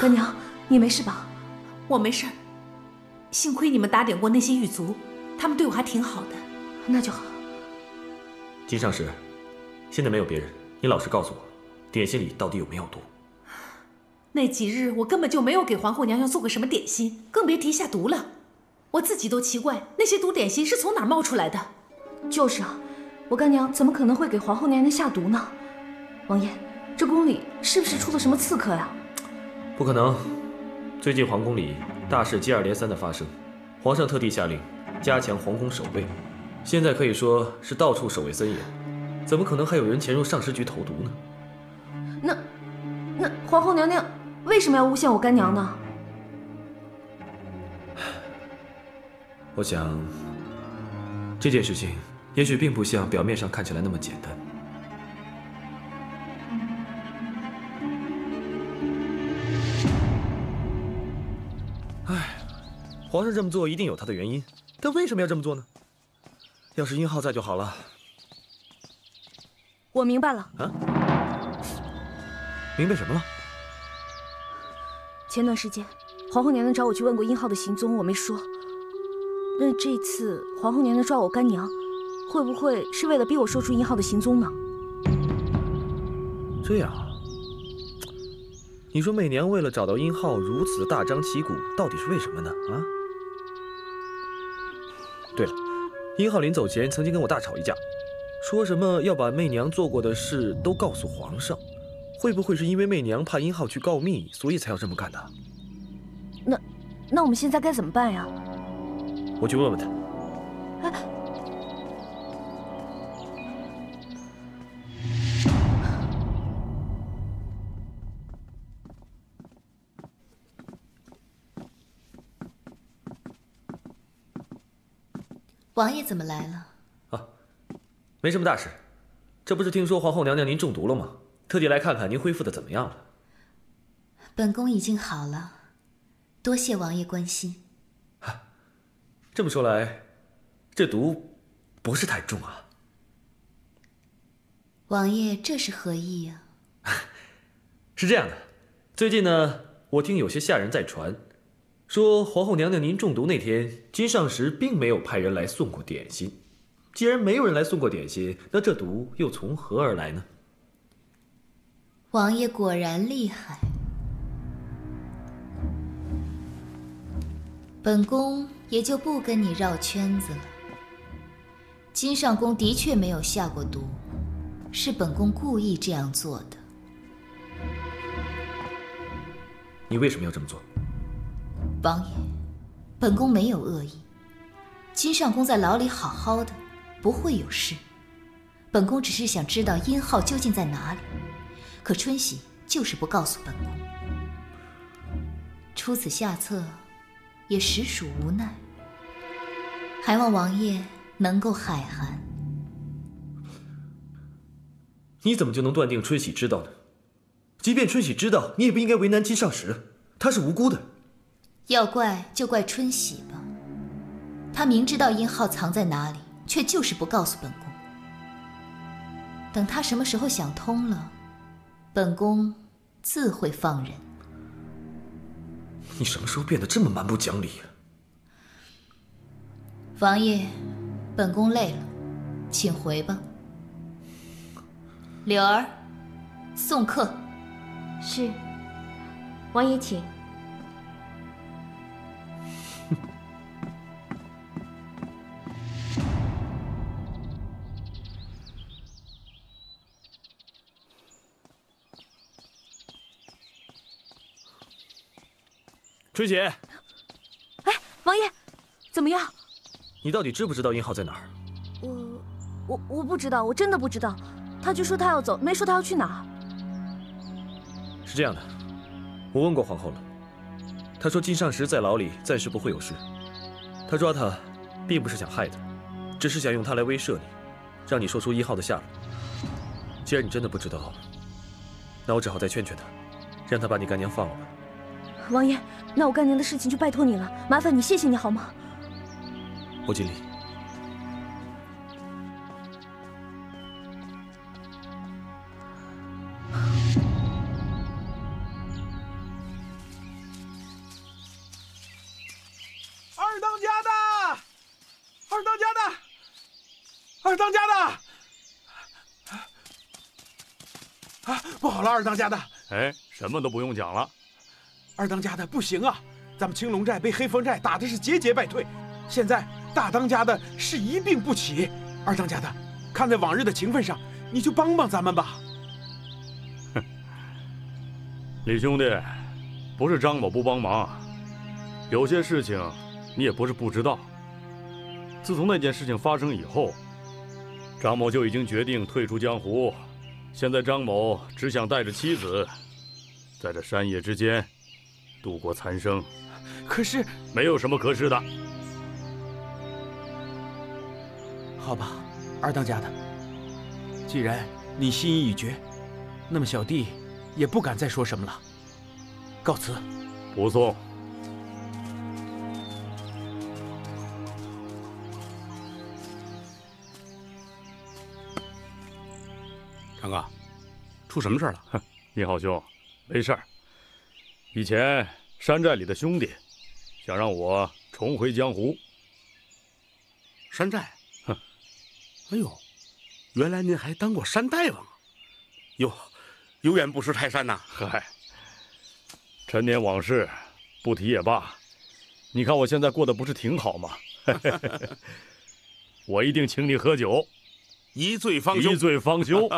干娘，你没事吧？我没事，幸亏你们打点过那些狱卒，他们对我还挺好的。那就好。金上石，现在没有别人，你老实告诉我，点心里到底有没有毒？那几日我根本就没有给皇后娘娘做过什么点心，更别提下毒了。我自己都奇怪，那些毒点心是从哪儿冒出来的。就是啊，我干娘怎么可能会给皇后娘娘下毒呢？王爷，这宫里是不是出了什么刺客呀？不可能，最近皇宫里大事接二连三的发生，皇上特地下令加强皇宫守卫，现在可以说是到处守卫森严，怎么可能还有人潜入上石局投毒呢？那皇后娘娘为什么要诬陷我干娘呢？我想，这件事情也许并不像表面上看起来那么简单。唉，皇上这么做一定有他的原因，但为什么要这么做呢？要是殷浩在就好了。我明白了。啊？明白什么了？前段时间，皇后娘娘找我去问过殷浩的行踪，我没说。那这次皇后娘娘抓我干娘，会不会是为了逼我说出殷浩的行踪呢？这样啊？你说媚娘为了找到殷浩如此大张旗鼓，到底是为什么呢？啊？对了，殷浩临走前曾经跟我大吵一架，说什么要把媚娘做过的事都告诉皇上。会不会是因为媚娘怕殷浩去告密，所以才要这么干的？那我们现在该怎么办呀？我去问问他。王爷怎么来了？啊，没什么大事。这不是听说皇后娘娘您中毒了吗？特地来看看您恢复的怎么样了。本宫已经好了，多谢王爷关心。这么说来，这毒不是太重啊。王爷这是何意啊？是这样的，最近呢，我听有些下人在传，说皇后娘娘您中毒那天，金上石并没有派人来送过点心。既然没有人来送过点心，那这毒又从何而来呢？王爷果然厉害。本宫也就不跟你绕圈子了。金上宫的确没有下过毒，是本宫故意这样做的。你为什么要这么做？王爷，本宫没有恶意。金上宫在牢里好好的，不会有事。本宫只是想知道殷浩究竟在哪里，可春喜就是不告诉本宫。出此下策，也实属无奈。还望王爷能够海涵。你怎么就能断定春喜知道呢？即便春喜知道，你也不应该为难金上石，他是无辜的。要怪就怪春喜吧，他明知道殷浩藏在哪里，却就是不告诉本宫。等他什么时候想通了，本宫自会放人。你什么时候变得这么蛮不讲理啊？王爷，本宫累了，请回吧。柳儿，送客。是，王爷请。春喜，哎，王爷，怎么样？你到底知不知道殷浩在哪儿？我不知道，我真的不知道。他就说他要走，没说他要去哪儿。是这样的，我问过皇后了，她说金上石在牢里暂时不会有事。她抓他，并不是想害他，只是想用他来威慑你，让你说出殷浩的下落。既然你真的不知道，那我只好再劝劝他，让他把你干娘放了吧。王爷，那我干娘的事情就拜托你了，麻烦你，谢谢你好吗？我尽力。二当家的，二当家的，二当家的！啊，不好了，二当家的！哎，什么都不用讲了。二当家的不行啊，咱们青龙寨被黑风寨打的是节节败退，现在大当家的是一病不起。二当家的，看在往日的情分上，你就帮帮咱们吧。哼，李兄弟，不是张某不帮忙，有些事情你也不是不知道。自从那件事情发生以后，张某就已经决定退出江湖。现在张某只想带着妻子，在这山野之间度过残生。可是没有什么可是的。好吧，二当家的，既然你心意已决，那么小弟也不敢再说什么了。告辞。不送。张哥，出什么事了？殷浩兄，没事儿。以前山寨里的兄弟想让我重回江湖。山寨？哼！哎呦，原来您还当过山大王啊！哟，有眼不识泰山呐！嗨，陈年往事不提也罢。你看我现在过得不是挺好吗？我一定请你喝酒，一醉方休。一醉方休。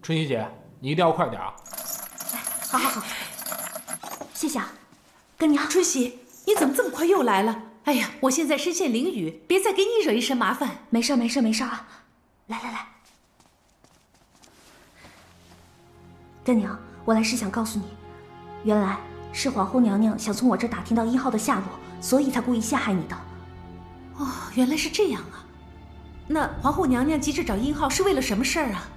春喜姐，你一定要快点啊！好好好，谢谢啊，干娘。春喜，你怎么这么快又来了？哎呀，我现在身陷囹圄，别再给你惹一身麻烦。没事没事没事啊，来来来，干娘，我来是想告诉你，原来是皇后娘娘想从我这儿打听到殷浩的下落，所以才故意陷害你的。哦，原来是这样啊。那皇后娘娘急着找殷浩是为了什么事儿啊？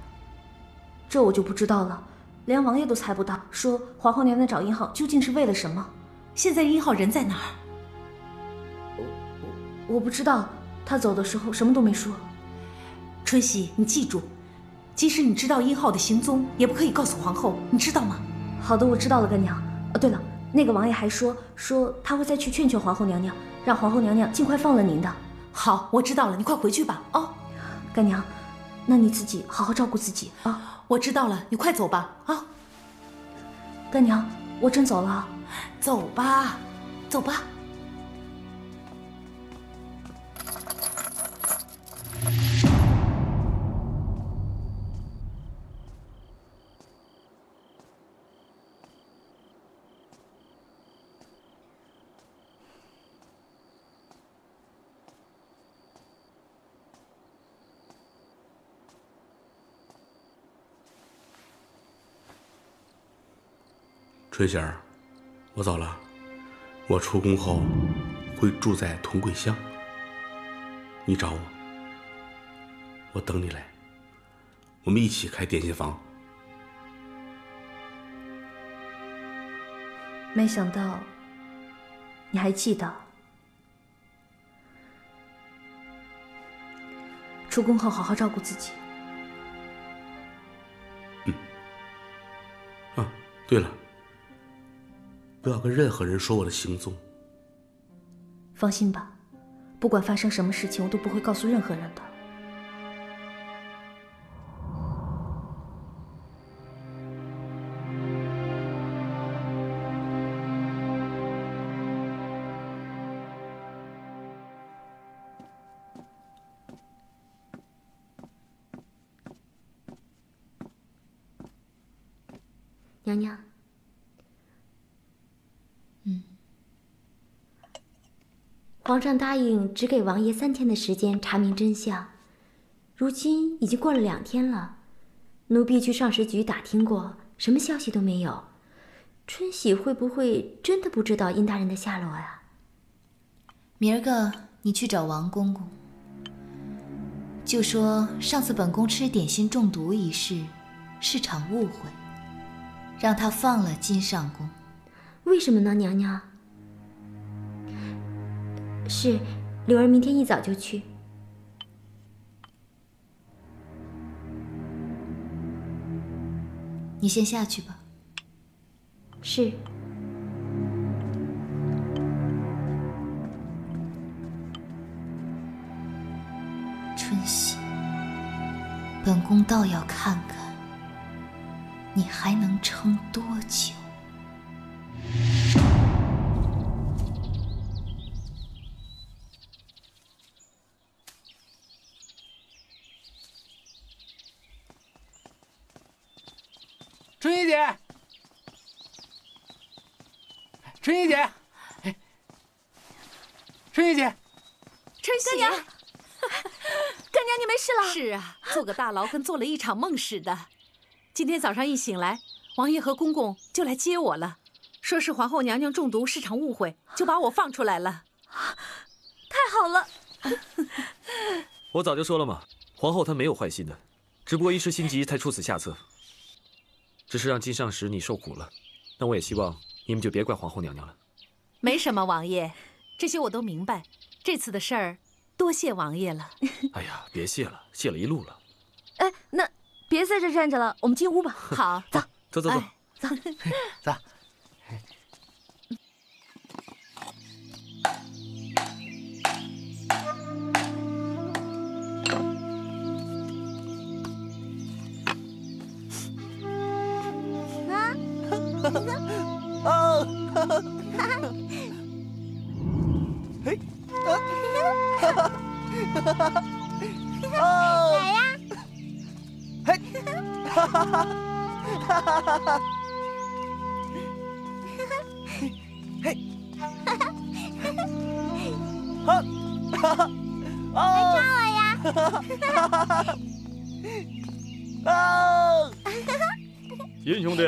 这我就不知道了。连王爷都猜不到，说皇后娘娘找殷浩究竟是为了什么？现在殷浩人在哪儿？我不知道，他走的时候什么都没说。春熙，你记住，即使你知道殷浩的行踪，也不可以告诉皇后，你知道吗？好的，我知道了，干娘。对了，那个王爷还说他会再去劝劝皇后娘娘，让皇后娘娘尽快放了您的。好，我知道了，你快回去吧。哦，干娘，那你自己好好照顾自己啊。我知道了，你快走吧。啊，干娘，我真走了。走吧，走吧。春喜儿，我走了。我出宫后会住在同贵乡，你找我，我等你来，我们一起开点心房。没想到你还记得。出宫后好好照顾自己。对了，不要跟任何人说我的行踪。放心吧，不管发生什么事情，我都不会告诉任何人的。娘娘。皇上答应只给王爷3天的时间查明真相，如今已经过了2天了。奴婢去上食局打听过，什么消息都没有。春喜会不会真的不知道殷大人的下落啊？明儿个你去找王公公，就说上次本宫吃点心中毒一事是场误会，让他放了金上宫。为什么呢，娘娘？是，柳儿明天一早就去。你先下去吧。是。春喜，本宫倒要看看你还能撑多久。春怡姐，春怡姐，春怡姐，春喜，干娘，干娘，你没事了？是啊，坐个大牢跟做了一场梦似的。今天早上一醒来，王爷和公公就来接我了，说是皇后娘娘中毒是场误会，就把我放出来了。太好了！我早就说了嘛，皇后她没有坏心的，只不过一时心急才出此下策。只是让金上使你受苦了，那我也希望你们就别怪皇后娘娘了。没什么，王爷，这些我都明白。这次的事儿，多谢王爷了。哎呀，别谢了，谢了一路了。哎，那别在这站着了，我们进屋吧。好，走，走走走，走走。哦，嘿，哦，来呀！嘿，哈哈哈，哈哈哈哈，嘿，好，哈哈，来抓我呀！哈哈哈，哦，殷兄弟。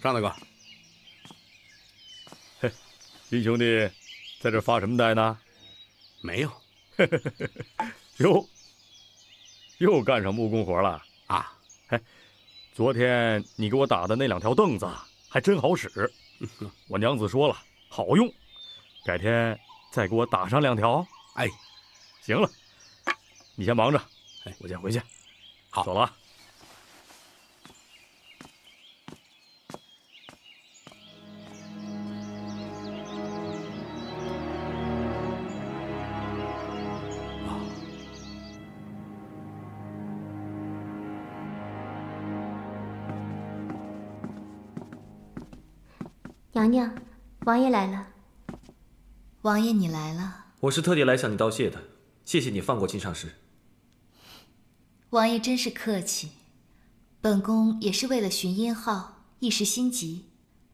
张大哥，殷兄弟，在这发什么呆呢？没有。哟，又干上木工活了啊？嘿，昨天你给我打的那2条凳子还真好使，我娘子说了好用，改天再给我打上2条。哎，行了，你先忙着，我先回去。好，走了啊。娘娘，王爷来了。王爷，你来了。我是特地来向你道谢的，谢谢你放过金上师。王爷真是客气，本宫也是为了寻殷浩，一时心急，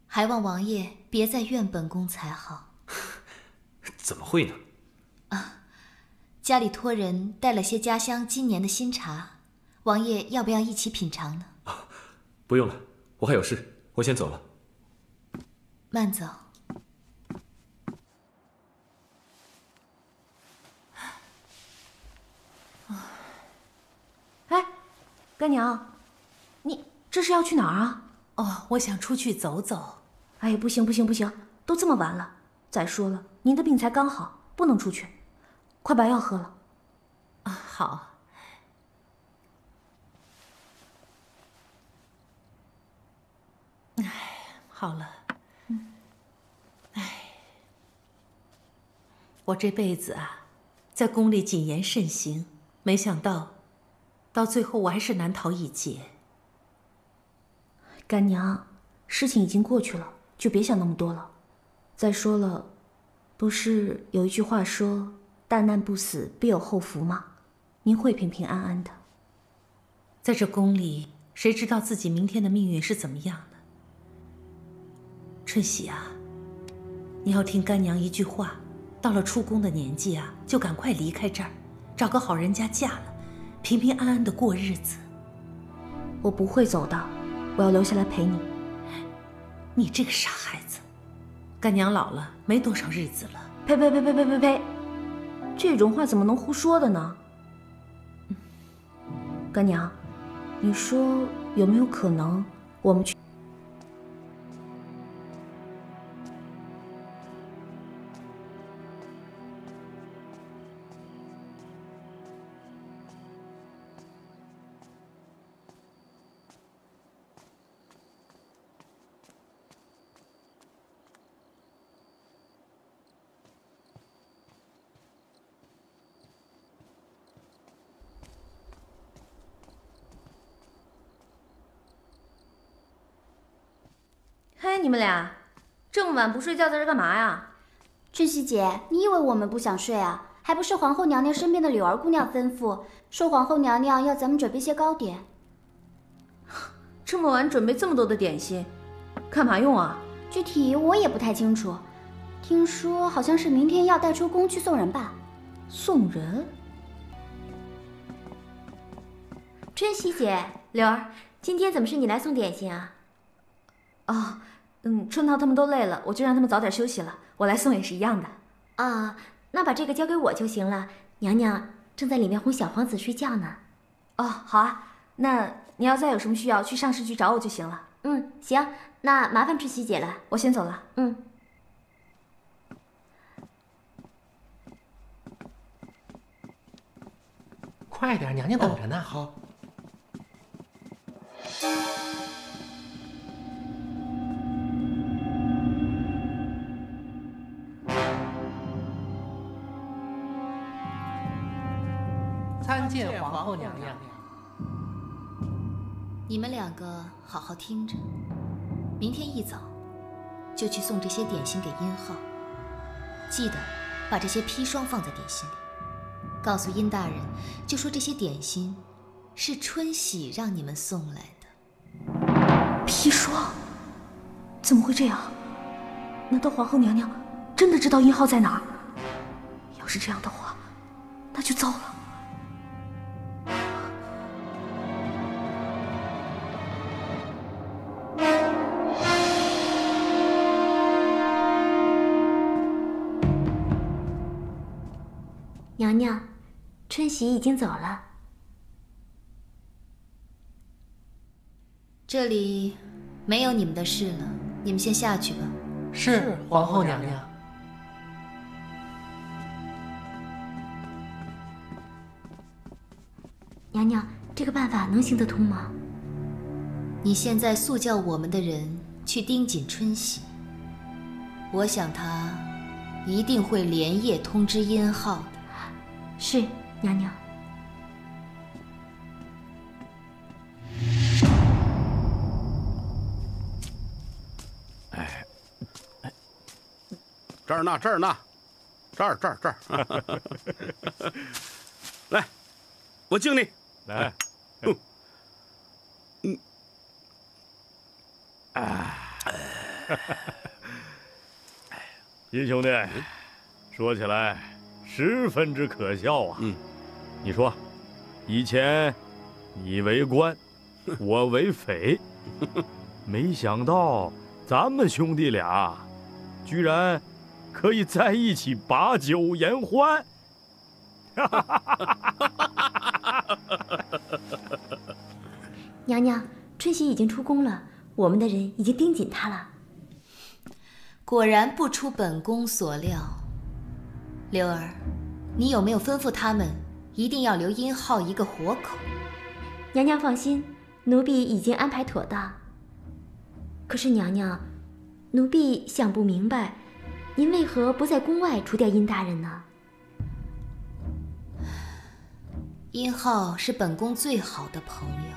还望王爷别再怨本宫才好。怎么会呢？家里托人带了些家乡今年的新茶，王爷要不要一起品尝呢？不用了，我还有事，我先走了。慢走。哎，干娘，你这是要去哪儿啊？哦，我想出去走走。哎，不行不行不行，都这么晚了。再说了，您的病才刚好，不能出去。快把药喝了。啊，好。哎，好了。我这辈子啊，在宫里谨言慎行，没想到，到最后我还是难逃一劫。干娘，事情已经过去了，就别想那么多了。再说了，不是有一句话说“大难不死，必有后福”吗？您会平平安安的。在这宫里，谁知道自己明天的命运是怎么样的？春喜啊，你要听干娘一句话。到了出宫的年纪啊，就赶快离开这儿，找个好人家嫁了，平平安安的过日子。我不会走的，我要留下来陪你。你这个傻孩子，干娘老了没多少日子了。呸呸呸呸呸呸呸！这种话怎么能胡说的呢？干娘，你说有没有可能我们去？嘿，你们俩这么晚不睡觉，在这干嘛呀？春喜姐，你以为我们不想睡啊？还不是皇后娘娘身边的柳儿姑娘吩咐，说皇后娘娘要咱们准备些糕点。这么晚准备这么多的点心，干嘛用啊？具体我也不太清楚，听说好像是明天要带出宫去送人吧。送人？春喜姐，柳儿，今天怎么是你来送点心啊？哦，春桃他们都累了，我就让他们早点休息了。我来送也是一样的。啊，那把这个交给我就行了。娘娘正在里面哄小皇子睡觉呢。哦，好啊，那你要再有什么需要，去上市局找我就行了。行，那麻烦春喜姐了，我先走了。快点，娘娘等着呢。好。参见皇后娘娘。你们2个好好听着，明天一早就去送这些点心给殷浩，记得把这些砒霜放在点心里，告诉殷大人，就说这些点心是春喜让你们送来的。砒霜？怎么会这样？难道皇后娘娘真的知道殷浩在哪儿？要是这样的话，那就糟了。娘娘，春喜已经走了。这里没有你们的事了，你们先下去吧。是，皇后娘娘。娘娘，这个办法能行得通吗？你现在速叫我们的人去盯紧春喜，我想他一定会连夜通知殷浩的。是，娘娘。哎，这儿呢，这儿呢，这儿。来，我敬你。来。殷兄弟，说起来十分之可笑啊。你说，以前你为官，我为匪，没想到咱们兄弟俩居然可以在一起把酒言欢。娘娘，春喜已经出宫了，我们的人已经盯紧他了。果然不出本宫所料。柳儿，你有没有吩咐他们一定要留殷浩一个活口？娘娘放心，奴婢已经安排妥当。可是娘娘，奴婢想不明白，您为何不在宫外除掉殷大人呢？殷浩是本宫最好的朋友，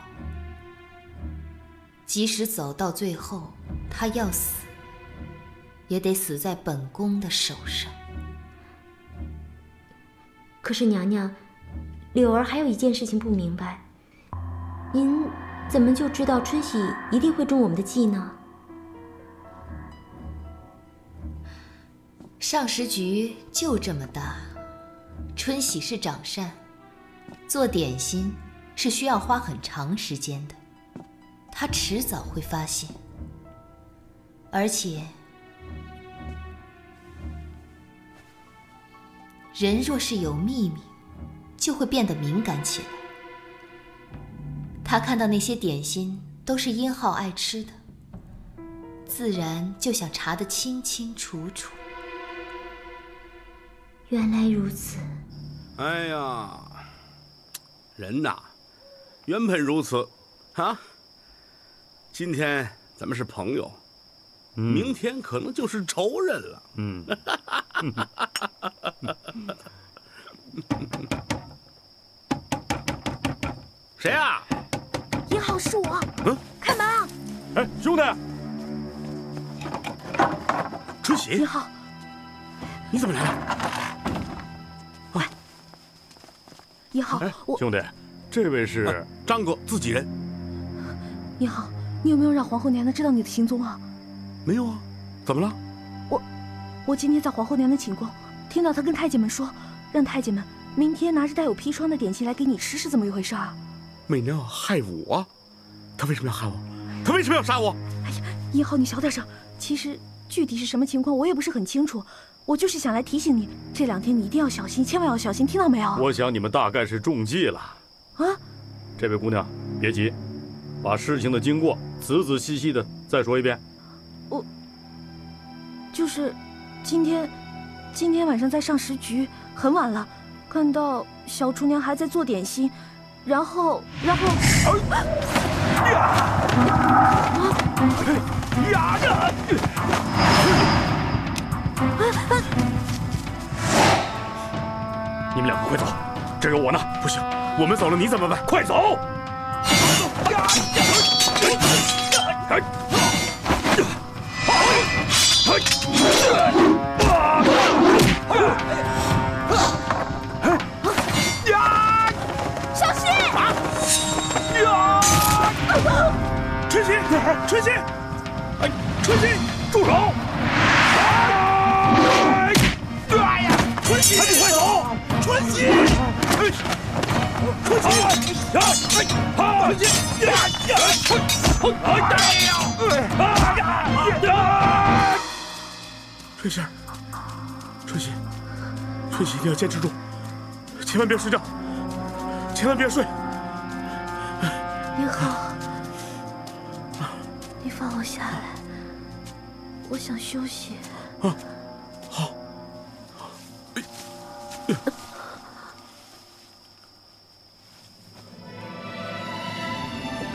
即使走到最后，他要死，也得死在本宫的手上。可是娘娘，柳儿还有一件事情不明白，您怎么就知道春喜一定会中我们的计呢？上食局就这么大，春喜是掌膳，做点心是需要花很长时间的，他迟早会发现。而且，人若是有秘密，就会变得敏感起来。他看到那些点心都是殷浩爱吃的，自然就想查得清清楚楚。原来如此。哎呀，人呐，原本如此啊。今天咱们是朋友，明天可能就是仇人了。谁啊？殷浩，是我。开门啊！哎，兄弟，春喜。殷浩，你怎么来了？喂，殷浩，兄弟，这位是张哥自己人。殷浩，你有没有让皇后娘娘知道你的行踪啊？没有啊，怎么了？我今天在皇后娘娘寝宫，听到她跟太监们说，让太监们明天拿着带有砒霜的点心来给你吃，是怎么一回事啊？媚娘要害我，她为什么要害我？她为什么要杀我？哎呀，殷浩，你小点声。其实具体是什么情况，我也不是很清楚。我就是想来提醒你，这2天你一定要小心，千万要小心，听到没有？我想你们大概是中计了。啊！这位姑娘，别急，把事情的经过仔仔细细的再说一遍。就是今天晚上在上食局，很晚了，看到小厨娘还在做点心，然后，你们2个快走，这有我呢。不行，我们走了你怎么办？快走！小心！春喜，春喜，春喜，住手！哎呀，春喜，赶紧快走！春喜，春喜，春喜，春喜，春喜，一定要坚持住，千万别睡觉，千万别睡。殷浩，放我下来，我想休息。啊，好。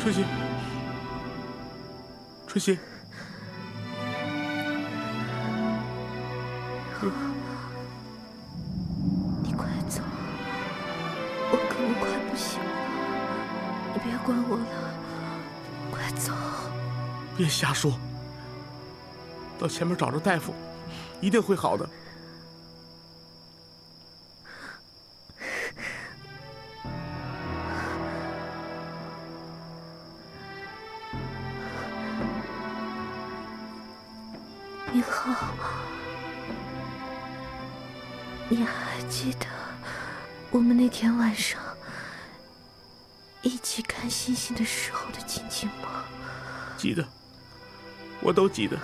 春熙，春熙，你快走，我可能快不行了，你别管我了，快走。别瞎说，到前面找着大夫，一定会好的。明浩，你还记得我们那天晚上一起看星星的时候的情景吗？记得，我都记得。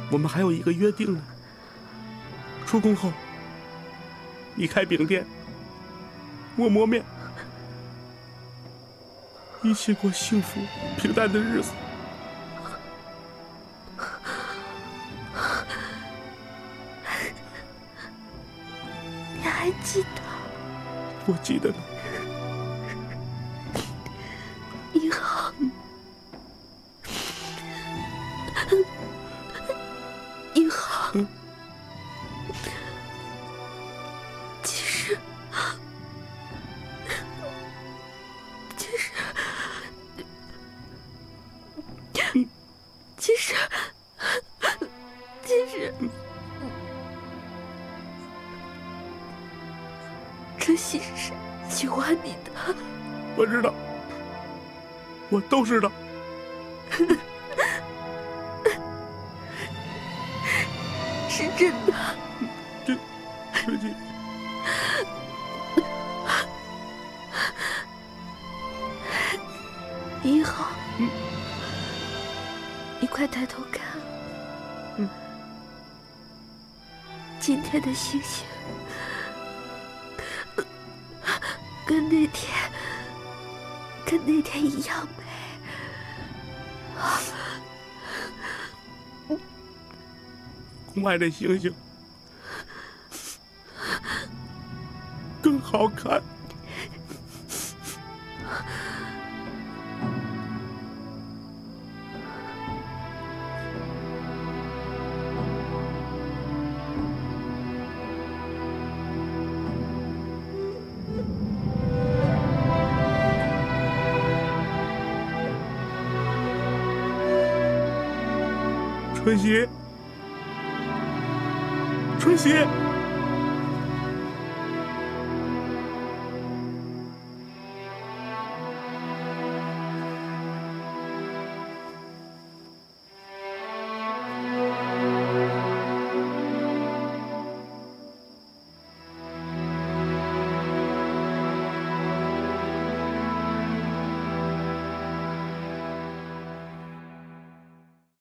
我们还有一个约定呢。出宫后，你开饼店，我磨面，一起过幸福平淡的日子。你还记得？我记得呢。明浩，明浩，其实，春熙是喜欢你的。我知道，我都知道。是真的。春熙，明浩，你快抬头看，今天的星星跟那天一样美。宫外的星星更好看。春熙，春熙。